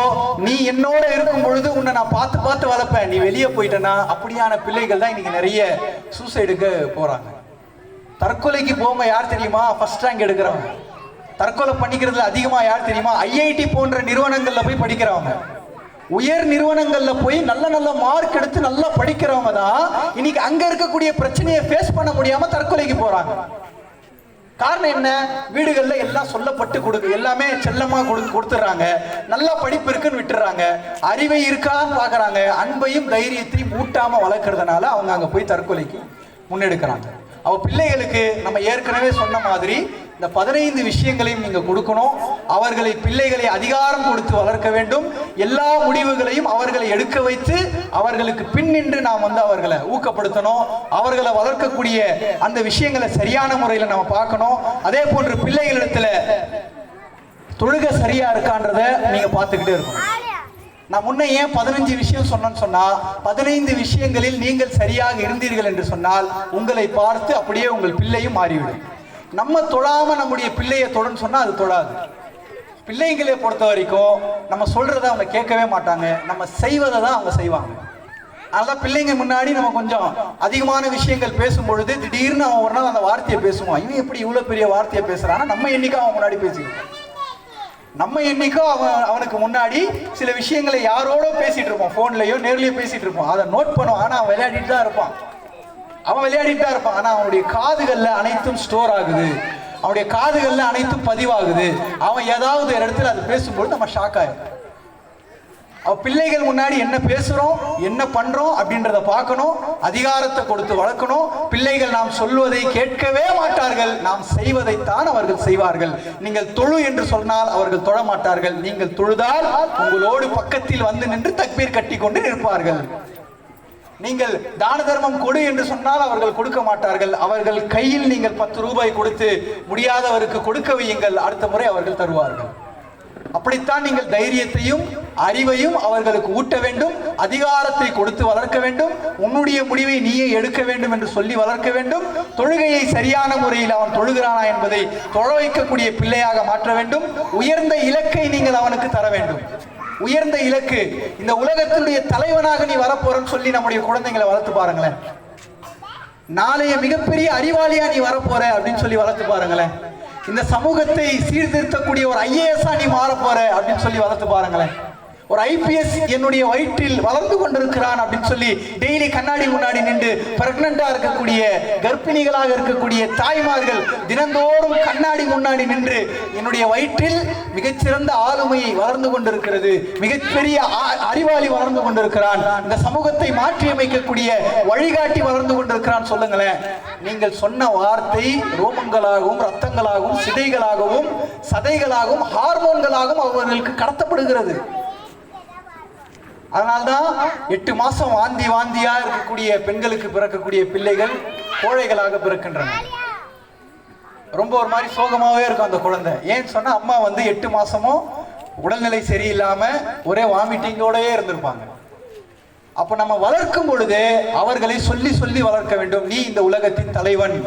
நீ என்னோட இருக்கும் பொழுது உன்னை நான் பார்த்து பார்த்து வளர்ப்பேன். நீ வெளியே போயிட்டனா அப்படியான பிள்ளைகள் தான் இன்னைக்கு நிறைய சூசைடுக்கு போறாங்க. தற்கொலைக்கு போங்க யார் தெரியுமா? ஃபர்ஸ்ட் ரேங்க் எடுக்கிறவங்க. தற்கொலை பண்ணிக்கிறதுல அதிகமா யார் தெரியுமா? ஐஐடி போன்ற நிறுவனங்கள்ல போய் படிக்கிறவங்க. உயர் நிறுவனங்கள்ல போய் நல்ல நல்ல மார்க் எடுத்து நல்லா படிக்கிறவங்க தான் இன்னைக்கு அங்க இருக்கக்கூடிய பிரச்சனையை ஃபேஸ் பண்ண முடியாம தற்கொலைக்கு போறாங்க. காரணம் என்ன? வீடுகள்ல எல்லாம் சொல்லப்பட்டு கொடுக்கு, எல்லாமே செல்லமா கொடுத்துறாங்க. நல்லா படிப்பு இருக்குன்னு விட்டுறாங்க. அறிவை இருக்கான்னு பாக்குறாங்க. அன்பையும் தைரியத்தையும் ஊட்டாம வளர்க்கறதுனால அவங்க அங்க போய் தற்கொலைக்கு முன்னெடுக்கிறாங்க. அவ பிள்ளைகளுக்கு நம்ம ஏற்கனவே சொன்ன மாதிரி இந்த 15 விஷயங்களையும் நீங்க கொடுக்கணும். அவர்களை, பிள்ளைகளை அதிகாரம் கொடுத்து வளர்க்க வேண்டும். எல்லா முடிவுகளையும் அவர்களை எடுக்க வைத்து அவர்களுக்கு பின் நின்று நாம் வந்து அவர்களை ஊக்கப்படுத்தணும். அவர்களை வளர்க்கக்கூடிய அந்த விஷயங்களை சரியான முறையில் நம்ம பார்க்கணும். அதே போன்று பிள்ளைகளிடத்துல தொழுகை சரியா இருக்கான்றத நீங்க பார்த்துக்கிட்டே இருக்கணும். நான் முன்ன ஏன் 15 விஷயம் சொன்னேன்னு சொன்னா, 15 விஷயங்களில் நீங்கள் சரியாக இருந்தீர்கள் என்று சொன்னால் உங்களை பார்த்து அப்படியே உங்கள் பிள்ளையும் மாறிவிடும். நம்ம தொழாம நம்முடைய பிள்ளையை தொடன்னு சொன்னா அது தொழாது. பிள்ளைங்களை பொறுத்த வரைக்கும் நம்ம சொல்றத அவங்க கேட்கவே மாட்டாங்க, நம்ம செய்வதை தான் அவங்க செய்வாங்க. அதனால பிள்ளைங்க முன்னாடி நம்ம கொஞ்சம் அதிகமான விஷயங்கள் பேசும் பொழுது திடீர்னு அவன் ஒரு நாள் அந்த வார்த்தையை பேசுவான். இவன் எப்படி இவ்வளவு பெரிய வார்த்தையை பேசுறான்னா நம்ம என்னைக்கோ அவன் முன்னாடி பேசிக்கிட்டோம். நம்ம என்னைக்கோ அவனுக்கு முன்னாடி சில விஷயங்களை யாரோட பேசிட்டு இருப்போம், போன்லயோ நேர்லயோ பேசிட்டு இருப்போம். அதை நோட் பண்ணுவான். ஆனா அவன் விளையாடிட்டு தான் இருப்பான். ஆனா அவனுடைய காதுகள்ல அனைத்தும் ஸ்டோர் ஆகுது. அவனுடைய காதுகள்ல அனைத்தும் பதிவாகுது. அவன் ஏதாவது ஒரு இடத்துல அது பேசும்போது நம்ம ஷாக் ஆயிடும். பிள்ளைகள் முன்னாடி என்ன பேசுறோம், என்ன பண்றோம் அப்படின்றத பார்க்கணும். அதிகாரத்தை கொடுத்து வளர்க்கணும். பிள்ளைகள் நாம் சொல்வதை கேட்கவே மாட்டார்கள், நாம் செய்வதைத்தான் அவர்கள் செய்வார்கள். நீங்கள் தொழு என்று சொன்னால் அவர்கள் தொழ மாட்டார்கள். நீங்கள் தொழுதால் உங்களோடு பக்கத்தில் வந்து நின்று தக்பீர் கட்டி கொண்டு நிற்பார்கள். நீங்கள் தான தர்மம் கொடு என்று சொன்னால் அவர்கள் கொடுக்க மாட்டார்கள். அவர்கள் கையில் நீங்கள் 10 ரூபாய் கொடுத்து முடியாதவருக்கு கொடுக்க வையுங்கள், அடுத்த முறை அவர்கள் தருவார்கள். அப்படித்தான் நீங்கள் தைரியத்தையும் அறிவையும் அவர்களுக்கு ஊட்ட வேண்டும். அதிகாரத்தை கொடுத்து வளர்க்க வேண்டும். உன்னுடைய முடிவை நீயே எடுக்க வேண்டும் என்று சொல்லி வளர்க்க வேண்டும். தொழுகையை சரியான முறையில் அவன் தொழுகிறானா என்பதை தொழ வைக்கக்கூடிய பிள்ளையாக மாற்ற வேண்டும். உயர்ந்த இலக்கை நீங்கள் அவனுக்கு தர வேண்டும். உயர்ந்த இலக்கு, இந்த உலகத்தினுடைய தலைவனாக நீ வரப்போறன்னு சொல்லி நம்முடைய குழந்தைங்களை வளர்த்து பாருங்களேன். நாளைய மிகப்பெரிய அறிவாளியா நீ வரப்போற அப்படின்னு சொல்லி வளர்த்து பாருங்களேன். இந்த சமூகத்தை சீர்திருத்தக்கூடிய ஒரு ஐஏஎஸ்ஆ நீ மாற போற அப்படின்னு சொல்லி வளர்த்து பாருங்களேன். ஒரு ஐபிஎஸ் என்னுடைய வயிற்றில் வளர்ந்து கொண்டிருக்கிறான் அப்படின்னு சொல்லி டெய்லி கண்ணாடி முன்னாடி நின்று பிரெக்னண்டா இருக்கக்கூடிய கர்ப்பிணிகளாக இருக்கக்கூடிய தாய்மார்கள் தினந்தோறும் கண்ணாடி முன்னாடி நின்று என்னுடைய வயிற்றில் மிகச்சிறந்த ஆளுமையை வளர்ந்து கொண்டிருக்கிறது, மிகப்பெரிய அறிவாளி வளர்ந்து கொண்டிருக்கிறான், இந்த சமூகத்தை மாற்றி அமைக்கக்கூடிய வழிகாட்டி வளர்ந்து கொண்டிருக்கிறான் சொல்லுங்களேன். நீங்கள் சொன்ன வார்த்தை ரோமங்களாகவும் ரத்தங்களாகவும் சிதைகளாகவும் சதைகளாகவும் ஹார்மோன்களாகவும் அவர்களுக்கு கடத்தப்படுகிறது. அதனால்தான் 8 மாசம் வாந்தியா இருக்கக்கூடிய பெண்களுக்கு பிறக்கக்கூடிய பிள்ளைகள் கோழைகளாக பிறக்கின்றன. ரொம்ப ஒரு மாதிரி சோகமாவே இருக்கும் அந்த குழந்தை. ஏன்னு சொன்னா அம்மா வந்து 8 மாசமும் உடல்நிலை சரியில்லாம ஒரே வாமிட்டிங்கோடயே இருந்திருப்பாங்க. அப்ப நம்ம வளர்க்கும் பொழுது அவர்களை சொல்லி சொல்லி வளர்க்க வேண்டும். நீ இந்த உலகத்தின் தலைவன்,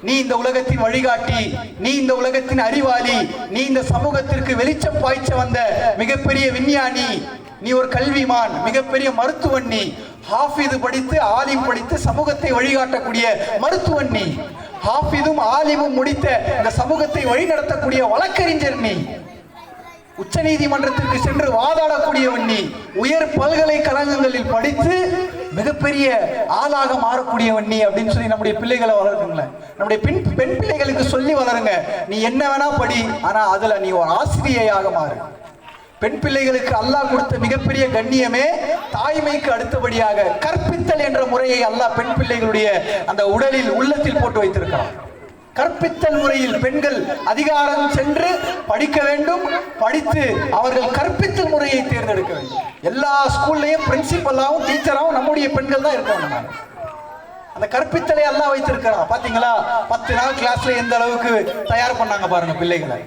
நீ இந்த உலகத்தின் வழிகாட்டி, நீ இந்த உலகத்தின் அறிவாளி, நீ இந்த சமூகத்திற்கு வெளிச்சம் பாய்ச்ச வந்த மிகப்பெரிய விஞ்ஞானி, நீ ஒரு கல்விமான், மிகப்பெரிய மருத்துவன், நீ ஹாஃபிது படித்து ஆலிம் படித்து சமூகத்தை வழிகாட்டக்கூடிய மருத்துவன், நீ ஹாஃபிதும் ஆலிமும் முடித்த இந்த சமூகத்தை வழிநடத்தக்கூடிய வழக்கறிஞர், நீ உச்ச நீதிமன்றத்திற்கு சென்று வாதாடக்கூடியவன், நீ உயர் பல்கலைக்கழகங்களில் படித்து மிகப்பெரிய ஆளாக மாறக்கூடியவன் நீ அப்படின்னு சொல்லி நம்முடைய பிள்ளைகளை வளர்க்குங்களேன். நம்முடைய பெண் பிள்ளைகளுக்கு சொல்லி வளருங்க. நீ என்ன வேணா படி, ஆனா அதுல நீ ஒரு ஆசிரியையாக மாறு. பெண் பிள்ளைகளுக்கு அல்லாஹ் கொடுத்த மிகப்பெரிய கண்ணியமே தாய்மைக்கு அடுத்தபடியாக கற்பித்தல் என்ற முறையை அல்லாஹ் பெண் பிள்ளைகளுடைய அந்த உடலில் உள்ளத்தில் போட்டு வைத்திருக்கிறான். கற்பித்தல் முறையில் பெண்கள் அதிகாரம் சென்று படிக்க வேண்டும், படித்து அவர்கள் கற்பித்தல் முறையை தேர்ந்தெடுக்க வேண்டும். எல்லா ஸ்கூல்லையும் பிரின்சிபலாவும் டீச்சராகவும் நம்முடைய பெண்கள் தான் இருக்காங்க. அந்த கற்பித்தலை எல்லாம் வைத்திருக்கிறான். பாத்தீங்களா 10 நாள் கிளாஸ்ல எந்த அளவுக்கு தயார் பண்ணாங்க பாருங்க பிள்ளைகளை.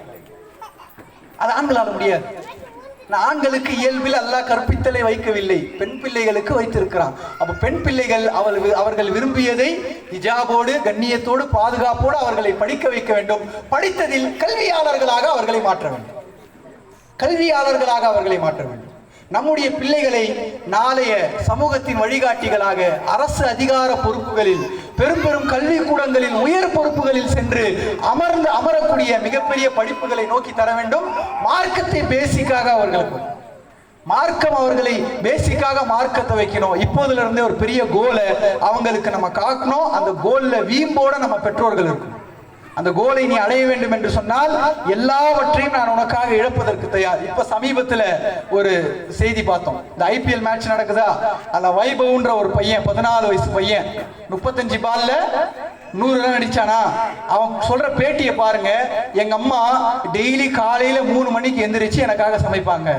அது ஆண்களால முடியாது. ஆண்களுக்கு இயல்பில் அல்லாஹ் கற்பித்தலை வைக்கவில்லை, பெண் பிள்ளைகளுக்கு வைத்திருக்கிறான். அப்ப பெண் பிள்ளைகள் அவர்கள் விரும்பியதை ஹிஜாபோடு கண்ணியத்தோடு பாதுகாப்போடு அவர்களை படிக்க வைக்க வேண்டும். படித்ததில் கல்வியாளர்களாக அவர்களை மாற்ற வேண்டும். கல்வியாளர்களாக அவர்களை மாற்ற வேண்டும். நம்முடைய பிள்ளைகளை நாளைய சமூகத்தின் வழிகாட்டிகளாக அரசு அதிகார பொறுப்புகளில், பெரும் பெரும் கல்வி கூடங்களில், உயர் பொறுப்புகளில் சென்று அமரக்கூடிய மிகப்பெரிய படிப்புகளை நோக்கி தர வேண்டும். மார்க்கத்தை பேசிக்காக அவர்களுக்கு மார்க்கம் அவர்களை பேசிக்காக மார்க்கத்தை வைக்கணும். இப்போதுல இருந்தே ஒரு பெரிய கோலை அவங்களுக்கு நம்ம காக்கணும். அந்த கோல்ல வீம்போட நம்ம பெற்றோர்கள் இருக்கணும். அந்த கோலை நீ அடைய வேண்டும் என்று சொன்னால் எல்லாவற்றையும் நான் உனக்காக இழப்பதற்கு தயார். இப்ப சமீபத்துல ஒரு செய்தி பார்த்தோம். இந்த IPL மேட்ச் நடக்குதா, அதுல வைபவ்ன்ற ஒரு பையன் 14 வயசு பையன் 35 பால்ல 100 ரன் அடிச்சானா. அவன் சொல்ற பேட்டியை பாருங்க. எங்க அம்மா டெய்லி காலையில 3 மணிக்கு எந்திரிச்சு எனக்காக சமைப்பாங்க.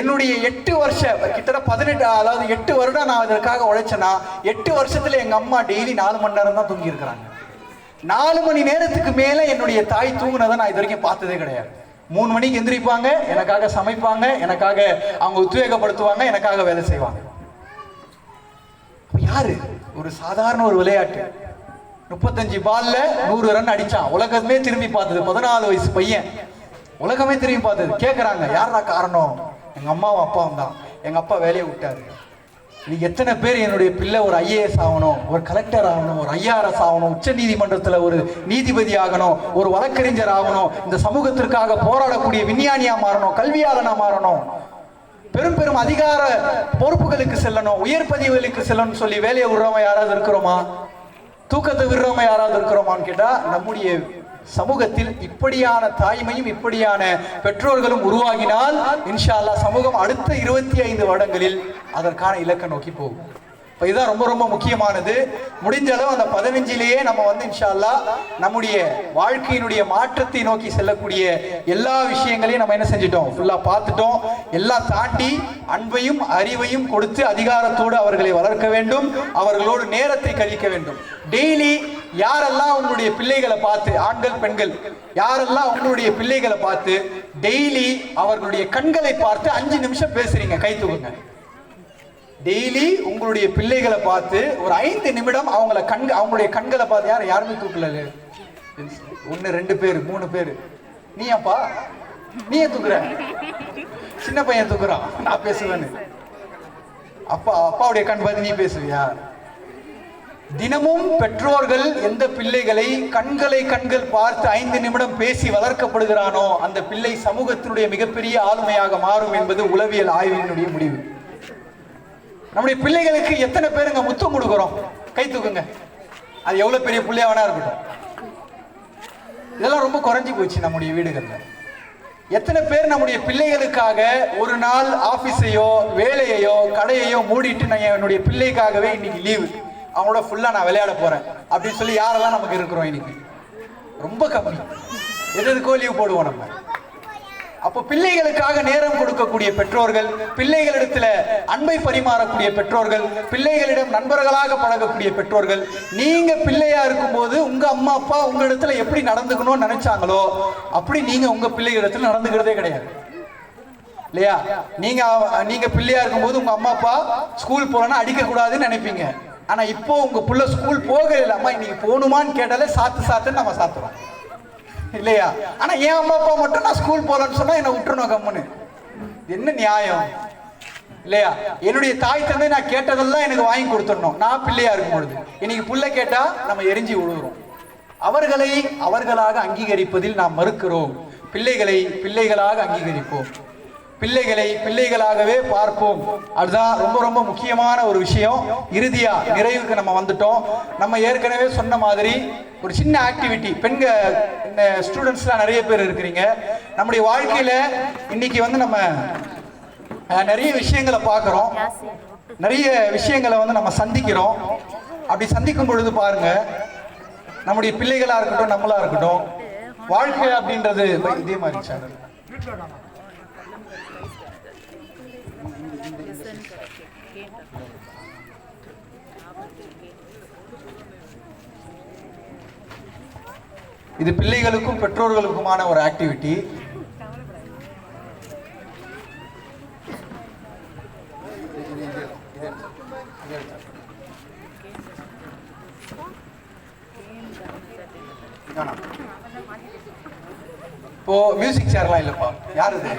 என்னுடைய 8 வருஷம் கிட்டத்தட்ட 18 அதாவது 8 வருடம் நான் அதற்காக உழைச்சேன்னா 8 வருஷத்துல எங்க அம்மா டெய்லி 4 மணி நேரம் தான் தூங்கி இருக்கிறாங்க. 4 மணி நேரத்துக்கு மேல என்னுடைய தாய் தூங்குனதை நான் இது வரைக்கும் பார்த்ததே கிடையாது. 3 மணிக்கு எந்திரிப்பாங்க, எனக்காக சமைப்பாங்க, எனக்காக அவங்க உத்வேகப்படுத்துவாங்க, எனக்காக வேலை செய்வாங்க. யாரு? ஒரு சாதாரண ஒரு விளையாட்டு 35 பால்ல 100 ரன் அடிச்சான். உலகமே திரும்பி பார்த்தது. 14 வயசு பையன், உலகமே திரும்பி பார்த்தது. கேட்கறாங்க யாரா காரணம்? எங்க அம்மாவும் அப்பாவும் தான். எங்க அப்பா வேலையை விட்டாரு. நீ எத்தனை பேர் என்னுடைய பிள்ளை ஒரு IAS ஆகணும், ஒரு கலெக்டர் ஆகணும், ஒரு IRS ஆகணும், உச்ச நீதிமன்றத்தில் ஒரு நீதிபதி ஆகணும், ஒரு வழக்கறிஞர் ஆகணும், இந்த சமூகத்திற்காக போராடக்கூடிய விஞ்ஞானியா மாறணும், கல்வியாளனா மாறணும், பெரும் பெரும் அதிகார பொறுப்புகளுக்கு செல்லணும், உயர் பதிவுகளுக்கு செல்லணும்னு சொல்லி வேலையை விடுறவங்க யாராவது இருக்கிறோமா? தூக்கத்தை விடுறவங்க யாராவது இருக்கிறோமான்னு கேட்டா நம்முடைய சமூகத்தில் இப்படியான தாய்மையும் இப்படியான பெற்றோர்களும் உருவாகினால் இன்ஷா அல்லாஹ் சமூகம் அடுத்த 25 வருடங்களில் அதற்கான இலக்கை நோக்கி போகும். இப்போ இதுதான் ரொம்ப ரொம்ப முக்கியமானது. முடிஞ்ச அளவு அந்த 15லேயே நம்ம இன்ஷா அல்லாஹ் நம்முடைய வாழ்க்கையினுடைய மாற்றத்தை நோக்கி செல்லக்கூடிய எல்லா விஷயங்களையும் நம்ம என்ன செஞ்சிட்டோம், ஃபுல்லா பார்த்துட்டோம். எல்லாம் தாண்டி அன்பையும் அறிவையும் கொடுத்து அதிகாரத்தோடு அவர்களை வளர்க்க வேண்டும், அவர்களோடு நேரத்தை கழிக்க வேண்டும். டெய்லி யாரெல்லாம் உங்களுடைய பிள்ளைகளை பார்த்து, ஆண்கள் பெண்கள் யாரெல்லாம் உங்களுடைய பிள்ளைகளை பார்த்து டெய்லி அவர்களுடைய கண்களை பார்த்து 5 நிமிஷம் பேசுறீங்க, கை தூக்குங்க. டெய்லி உங்களுடைய பிள்ளைகளை பார்த்து ஒரு 5 நிமிடம் அவங்களுடைய கண்களை பார்த்து. யாருமே தூக்கல, 1 2 பேர் 3 பேர். நீயாப்பா, நீயே தூக்குற, சின்ன பையன் தூக்குறான், நான் பேசுவேன்னு. அப்பாவுடைய கண் பார்த்து நீ பேசுவியா? தினமும் பெற்றோர்கள் எந்த பிள்ளைகளை கண்கள் பார்த்து 5 நிமிடம் பேசி வளர்க்கப்படுகிறானோ அந்த பிள்ளை சமூகத்தினுடைய மிகப்பெரிய ஆளுமையாக மாறும் என்பது உளவியல் ஆய்வினுடைய முடிவு. நம்முடைய பிள்ளைகளுக்கு எத்தனை பேருங்க முத்தம் கொடுக்கிறோம்? கை தூக்குங்க. அது எவ்வளவு பெரிய பிள்ளையா வேணா இருக்கட்டும். இதெல்லாம் ரொம்ப குறைஞ்சி போச்சு நம்முடைய வீடுகள்ல. எத்தனை பேர் நம்முடைய பிள்ளைகளுக்காக ஒரு நாள் ஆபீஸையோ வேலையையோ கடையையோ மூடிட்டு நான் என்னுடைய பிள்ளைக்காகவே இன்னைக்கு லீவு, அவங்களோட ஃபுல்லா நான் விளையாட போறேன் அப்படின்னு சொல்லி யாரெல்லாம் நமக்கு இருக்கிறோம்? இன்னைக்கு ரொம்ப கம்மி. எதுக்கோ லீவ் போடுவோம் நம்ம. அப்போ பிள்ளைகளுக்காக நேரம் கொடுக்கக்கூடிய பெற்றோர்கள், பிள்ளைகளிடத்துல அன்பை பரிமாறக்கூடிய பெற்றோர்கள், பிள்ளைகளிடம் நண்பர்களாக பழகக்கூடிய பெற்றோர்கள். நீங்க பிள்ளையா இருக்கும்போது உங்க அம்மா அப்பா உங்க இடத்துல எப்படி நடந்துக்கணும்னு நினைச்சாங்களோ அப்படி நீங்க உங்க பிள்ளைகளிடத்துல நடந்துக்கிறதே கிடையாது, இல்லையா? நீங்க பிள்ளையா இருக்கும்போது உங்க அம்மா அப்பா ஸ்கூல் போறேன்னா அடிக்க கூடாதுன்னு நினைப்பீங்க. ஆனா இப்போ உங்க புள்ள ஸ்கூல் போகல, அம்மா இன்னைக்கு போகணுமான்னு கேட்டாலே சாத்துன்னு நம்ம சாத்துறோம், இல்லையா? ஆனா என் அம்மா அப்பா மட்டும் நான் ஸ்கூல் போலன்னு சொன்னா என்ன விட்டுறணும் கம்முன்னு. என்ன நியாயம், இல்லையா? என்னுடைய தாய் தந்தை நான் கேட்டதெல்லாம் எனக்கு வாங்கி கொடுத்துடணும் நான் பிள்ளையா இருக்கும் பொழுது. இன்னைக்கு புள்ள கேட்டா நம்ம எரிஞ்சு விழுகிறோம். அவர்களை அவர்களாக அங்கீகரிப்பதில் நாம் மறுக்கிறோம். பிள்ளைகளை பிள்ளைகளாக அங்கீகரிப்போம், பிள்ளைகளை பிள்ளைகளாகவே பார்ப்போம். அதுதான் ரொம்ப ரொம்ப முக்கியமான ஒரு விஷயம். இறுதியா நிறைவுக்கு நம்ம வந்துட்டோம். நம்ம ஏற்கனவே சொன்ன மாதிரி ஒரு சின்ன ஆக்டிவிட்டி, பெண்கள் ஸ்டூடெண்ட்ஸ்லாம் நிறைய பேர் இருக்கிறீங்க. நம்முடைய வாழ்க்கையில இன்னைக்கு நம்ம நிறைய விஷயங்களை பார்க்குறோம், நிறைய விஷயங்களை நம்ம சந்திக்கிறோம். அப்படி சந்திக்கும் பொழுது பாருங்க, நம்முடைய பிள்ளைகளா இருக்கட்டும், நம்மளா இருக்கட்டும், வாழ்க்கை அப்படின்றது இதே மாதிரி சேனல். இது பிள்ளைகளுக்கும் பெற்றோர்களுக்குமான ஒரு ஆக்டிவிட்டி. இப்போ மியூசிக் சேர்லாம் இல்லப்பா, யாரு இது?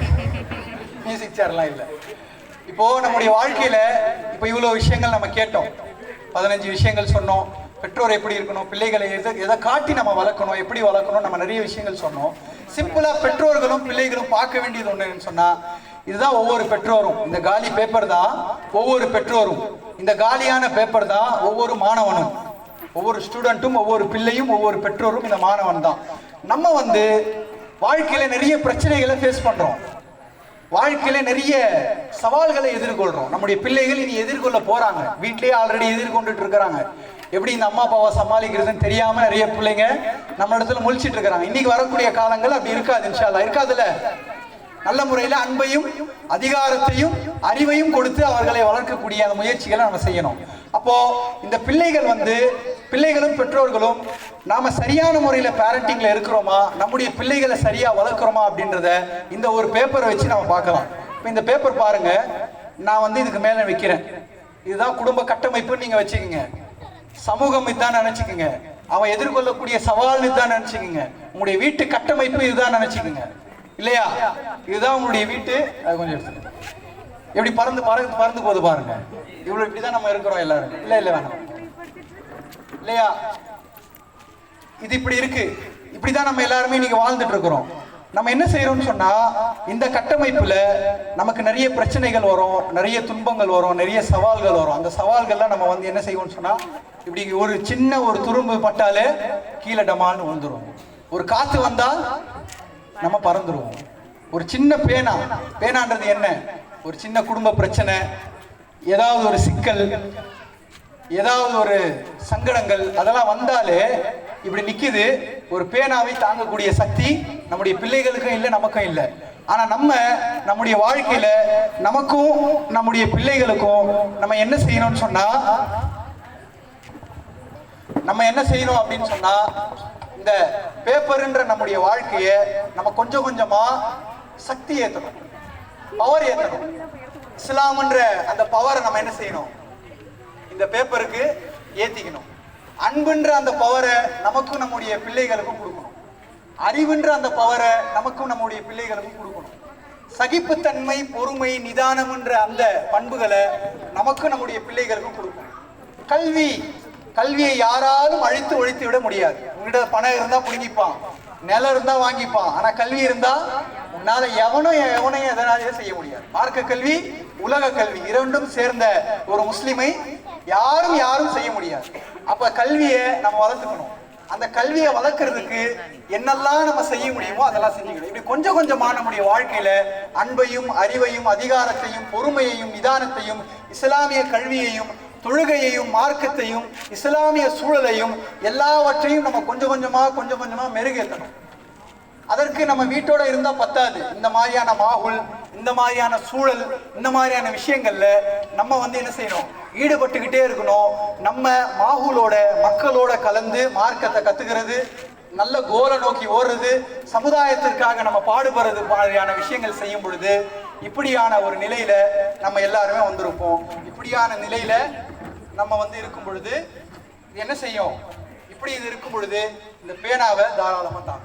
மியூசிக் சேர்லாம் இல்லை. இப்போ நம்முடைய வாழ்க்கையில இப்போ இவ்வளவு விஷயங்கள் நம்ம கேட்டோம், 15 விஷயங்கள் சொன்னோம். பெற்றோர் எப்படி இருக்கணும், பிள்ளைகளை எதை காட்டி நம்ம வளர்க்கணும், எப்படி வளர்க்கணும், நம்ம நிறைய விஷயங்கள் சொன்னோம். சிம்பிளா பெற்றோர்களும் பிள்ளைகளும் பார்க்க வேண்டியது ஒண்ணுன்னு சொன்னா, இதுதான் ஒவ்வொரு பெற்றோரும். இந்த காலி பேப்பர் தான் ஒவ்வொரு பெற்றோரும், இந்த காலியான பேப்பர் தான் ஒவ்வொரு மாணவனும், ஒவ்வொரு ஸ்டூடெண்ட்டும், ஒவ்வொரு பிள்ளையும், ஒவ்வொரு பெற்றோரும் இந்த மாணவன் தான். நம்ம வாழ்க்கையில நிறைய பிரச்சனைகளை ஃபேஸ் பண்றோம், வாழ்க்கையில நிறைய சவால்களை எதிர்கொள்றோம். நம்முடைய பிள்ளைகள் இனி எதிர்கொள்ள போறாங்க, வீட்லயே ஆல்ரெடி எதிர்கொண்டுட்டு இருக்கிறாங்க. எப்படி இந்த அம்மா அப்பாவை சமாளிக்கிறதுன்னு தெரியாம நிறைய பிள்ளைங்க நம்ம இடத்துல முழிச்சிட்டு இருக்கிறாங்க. இன்னைக்கு வரக்கூடிய காலங்கள் அப்படி இருக்காது, இன்ஷா அல்லாஹ். இருக்காதுல்ல? நல்ல முறையில அன்பையும் அதிகாரத்தையும் அறிவையும் கொடுத்து அவர்களை வளர்க்கக்கூடிய அந்த முயற்சிகளை நம்ம செய்யணும். அப்போ இந்த பிள்ளைகளும் பெற்றோர்களும் நாம சரியான முறையில பேரண்டிங்ல இருக்கிறோமா, நம்முடைய பிள்ளைகளை சரியா வளர்க்கிறோமா அப்படின்றத இந்த ஒரு பேப்பரை வச்சு நம்ம பார்க்கலாம். இப்போ இந்த பேப்பர் பாருங்க, நான் இதுக்கு மேல வைக்கிறேன். இதுதான் குடும்ப கட்டமைப்புன்னு நீங்க வச்சுக்கோங்க, சமூகம் இதுதான் நினைச்சுக்கோங்க, அவன் எதிர்கொள்ளக்கூடிய சவால்னு தான் நினைச்சுக்கோங்க, உங்களுடைய வீட்டு கட்டமைப்பு இதுதான் நினைச்சுக்கோங்க, இல்லையா? இதுதான் உங்களுடைய வீட்டு. அது கொஞ்சம் எடுத்து எப்படி பறந்து போது பாருங்க. இவ்வளவு இப்படிதான் நம்ம இருக்கிறோம் எல்லாரும், இல்ல வேணாம், இல்லையா? இது இப்படி இருக்கு, இப்படிதான் நம்ம எல்லாருமே இன்னைக்கு வாழ்ந்துட்டு இருக்கிறோம். நம்ம என்ன செய்யறோம்னு சொன்னா, இந்த கட்டமைப்புல நமக்கு நிறைய பிரச்சனைகள் வரும், நிறைய துன்பங்கள் வரும், நிறைய சவால்கள் வரும். அந்த சவால்கள்லாம் நம்ம என்ன செய்வோம்னு சொன்னா, இப்படி ஒரு சின்ன ஒரு துரும்பு பட்டாலே கீழே டமால்னு விழுந்துரும். ஒரு காத்து வந்தா நம்ம பறந்துருவோம். ஒரு சின்ன பேனான்றது என்ன, ஒரு சின்ன குடும்ப பிரச்சனை, ஏதாவது ஒரு சிக்கல், ஏதாவது ஒரு சங்கடங்கள், அதெல்லாம் வந்தாலே இப்படி நிக்குது. ஒரு பேனாவை தாங்கக்கூடிய சக்தி நம்முடைய பிள்ளைகளுக்கும் இல்லை, நமக்கும் இல்லை. ஆனா நம்முடைய வாழ்க்கையில நமக்கும் நம்முடைய பிள்ளைகளுக்கும் நம்ம என்ன செய்யணும்னு சொன்னா, அப்படின்னு சொன்னா, இந்த பேப்பர்ன்ற நம்முடைய வாழ்க்கைய நம்ம கொஞ்சம் கொஞ்சமா சக்தி ஏற்றணும், பவர் ஏற்றணும். இஸ்லாம்ன்ற அந்த பவரை நம்ம என்ன செய்யணும், இந்த பேப்பருக்கு ஏத்திக்கணும். அன்புன்ற அந்த பவரை நமக்கும் நம்முடைய பிள்ளைகளுக்கும் கொடுக்கணும். அறிவுன்ற அந்த பவரை நமக்கும் நம்முடைய பிள்ளைகளுக்கும் கொடுக்கணும். சகிப்புத்தன்மை, பொறுமை, நிதானம்ன்ற அந்த பண்புகளை நமக்கும் நம்முடைய பிள்ளைகளுக்கும் கொடுக்கணும். கல்வியை யாராலும் அழித்து ஒழித்து விட முடியாது. உங்ககிட்ட பணம் இருந்தா புடுங்கிப்பான், நிலம் இருந்தா வாங்கிப்பான், ஆனா கல்வி இருந்தா உன்னால எவனையும் எதனாலே செய்ய முடியாது. மார்க்க கல்வி, உலக கல்வி இரண்டும் சேர்ந்த ஒரு முஸ்லிமை யாரும் செய்ய முடியாது. அப்ப கல்வியை நம்ம வளர்த்துக்கணும். அந்த கல்வியை வளர்க்கறதுக்கு என்னெல்லாம் நம்ம செய்ய முடியுமோ அதெல்லாம் செஞ்சுக்கணும். இப்படி கொஞ்சம் கொஞ்சமா நம்முடைய வாழ்க்கையில அன்பையும் அறிவையும் அதிகாரத்தையும் பொறுமையையும் நிதானத்தையும் இஸ்லாமிய கல்வியையும் தொழுகையையும் மார்க்கத்தையும் இஸ்லாமிய சூழலையும் எல்லாவற்றையும் நம்ம கொஞ்சம் கொஞ்சமா மெருகேற்றணும். அதற்கு நம்ம வீட்டோட இருந்தா பத்தாது. இந்த மாதிரியான மாகுல், இந்த மாதிரியான சூழல், இந்த மாதிரியான விஷயங்கள்ல நம்ம என்ன செய்யணும், ஈடுபட்டுக்கிட்டே இருக்கணும். நம்ம மாகுலோட மக்களோட கலந்து மார்க்கத்தை கத்துக்கிறது, நல்ல கோலை நோக்கி ஓடுறது, சமுதாயத்திற்காக நம்ம பாடுபடுறது மாதிரியான விஷயங்கள் செய்யும் பொழுது இப்படியான ஒரு நிலையில நம்ம எல்லாருமே வந்திருப்போம். இப்படியான நிலையில நம்ம இருக்கும் பொழுது என்ன செய்யும், இப்படி இது இருக்கும் பொழுது இந்த பேனாவை தாராளமா தான்.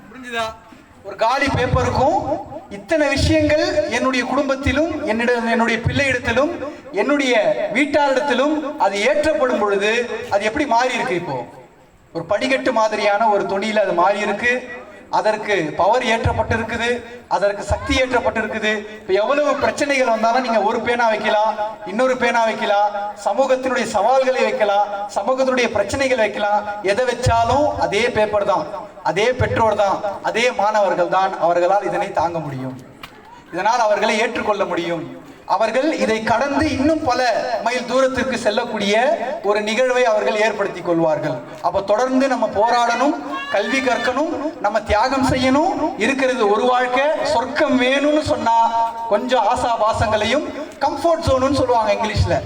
புரிஞ்சுதா? ஒரு காலி பேப்பருக்கும் இத்தனை விஷயங்கள் என்னுடைய குடும்பத்திலும் என்னுடைய பிள்ளையிடத்திலும் என்னுடைய வீட்டாரிடத்திலும் அது ஏற்றப்படும் பொழுது அது எப்படி மாறி இருக்கு. இப்போ ஒரு படிக்கட்டு மாதிரியான ஒரு தொனியில அது மாறி இருக்கு. அதற்கு பவர் ஏற்றப்பட்டிருக்குது, அதற்கு சக்தி ஏற்றப்பட்டிருக்குது. இப்போ எவ்வளவு பிரச்சனைகள் வந்தாலும் நீங்க ஒரு பேனா வைக்கலாம், இன்னொரு பேனா வைக்கலாம், சமூகத்தினுடைய சவால்களை வைக்கலாம், சமூகத்தினுடைய பிரச்சனைகள் வைக்கலாம். எதை வச்சாலும் அதே பேப்பர் தான், அதே பெற்றோர் தான், அதே மாணவர்கள் தான். அவர்களால் இதனை தாங்க முடியும், இதனால் அவர்களை ஏற்றுக்கொள்ள முடியும். அவர்கள் இதை கடந்து இன்னும் பல மைல் தூரத்திற்கு செல்லக்கூடிய ஒரு நிகழ்வை அவர்கள் ஏற்படுத்தி கொள்வார்கள். அப்ப தொடர்ந்து நம்ம போராடணும், கல்வி கற்கணும், நம்ம தியாகம் செய்யணும். இருக்கிறது ஒரு வாழ்க்கை, சொர்க்கம் வேணும்னு சொன்னா கொஞ்சம் ஆசாபாசங்களையும் கம்ஃபர்ட் ஜோனுன்னு சொல்லுவாங்க இங்கிலீஷ்ல,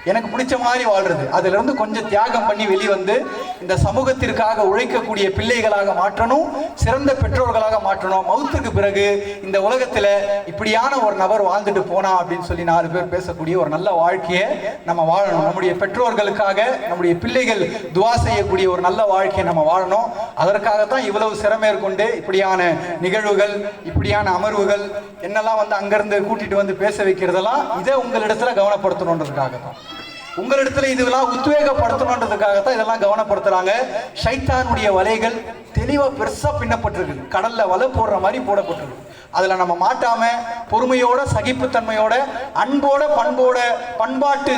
எனக்கு பிடிச்ச மாதிரி வாழ்றது, அதுல இருந்து கொஞ்சம் தியாகம் பண்ணி வெளிவந்து இந்த சமூகத்திற்காக உழைக்கக்கூடிய பிள்ளைகளாக மாற்றணும், சிறந்த பெற்றோர்களாக மாற்றணும். மவுத்துக்கு பிறகு இந்த உலகத்துல இப்படியான ஒரு நபர் வாழ்ந்துட்டு போனா அப்படின்னு சொல்லி 4 பேர் பேசக்கூடிய ஒரு நல்ல வாழ்க்கையை நம்ம வாழணும். நம்முடைய பெற்றோர்களுக்காக நம்முடைய பிள்ளைகள் துவா செய்யக்கூடிய ஒரு நல்ல வாழ்க்கையை நம்ம வாழணும். அதற்காகத்தான் இவ்வளவு சிரமேற்கொண்டு இப்படியான நிகழ்வுகள், இப்படியான அமர்வுகள் என்னெல்லாம் வந்து அங்கிருந்து கூட்டிட்டு வந்து பேச வைக்கிறதெல்லாம் இதை உங்களிடத்துல கவனப்படுத்தணுன்றதுக்காக தான், உங்களிடத்துல இதெல்லாம் உத்வேகப்படுத்தணுன்றதுக்காகத்தான் இதெல்லாம் கவனப்படுத்துறாங்க. ஷைத்தானுடைய வலைகள் தெளிவா பெருசா பின்னப்பட்டிருக்கு, கடல்ல வலை போடுற மாதிரி போடப்பட்டிருக்கு. அதுல நம்ம மாட்டாம பொறுமையோட, சகிப்புத்தன்மையோட, அன்போட, பண்போட, பண்பாட்டு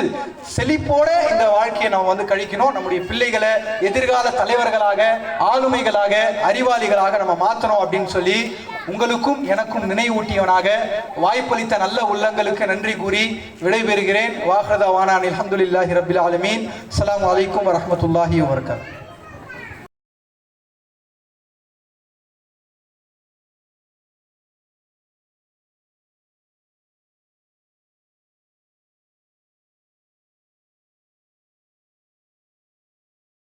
செழிப்போட இந்த வாழ்க்கையை நம்ம வந்து கழிக்கணும். நம்முடைய பிள்ளைகளை எதிர்கால தலைவர்களாக, ஆளுமைகளாக, அறிவாளிகளாக நம்ம மாற்றணும் அப்படின்னு சொல்லி உங்களுக்கும் எனக்கும் நினைவூட்டியவனாக வாய்ப்பளித்த நல்ல உள்ளங்களுக்கு நன்றி கூறி விடைபெறுகிறேன். வாஹ்ரதவானா அல்ஹம்துலில்லாஹி ரப்பில் ஆலமீன். அஸ்ஸலாமு அலைக்கும் வரஹ்மத்துல்லாஹி வபரகாத்துஹு.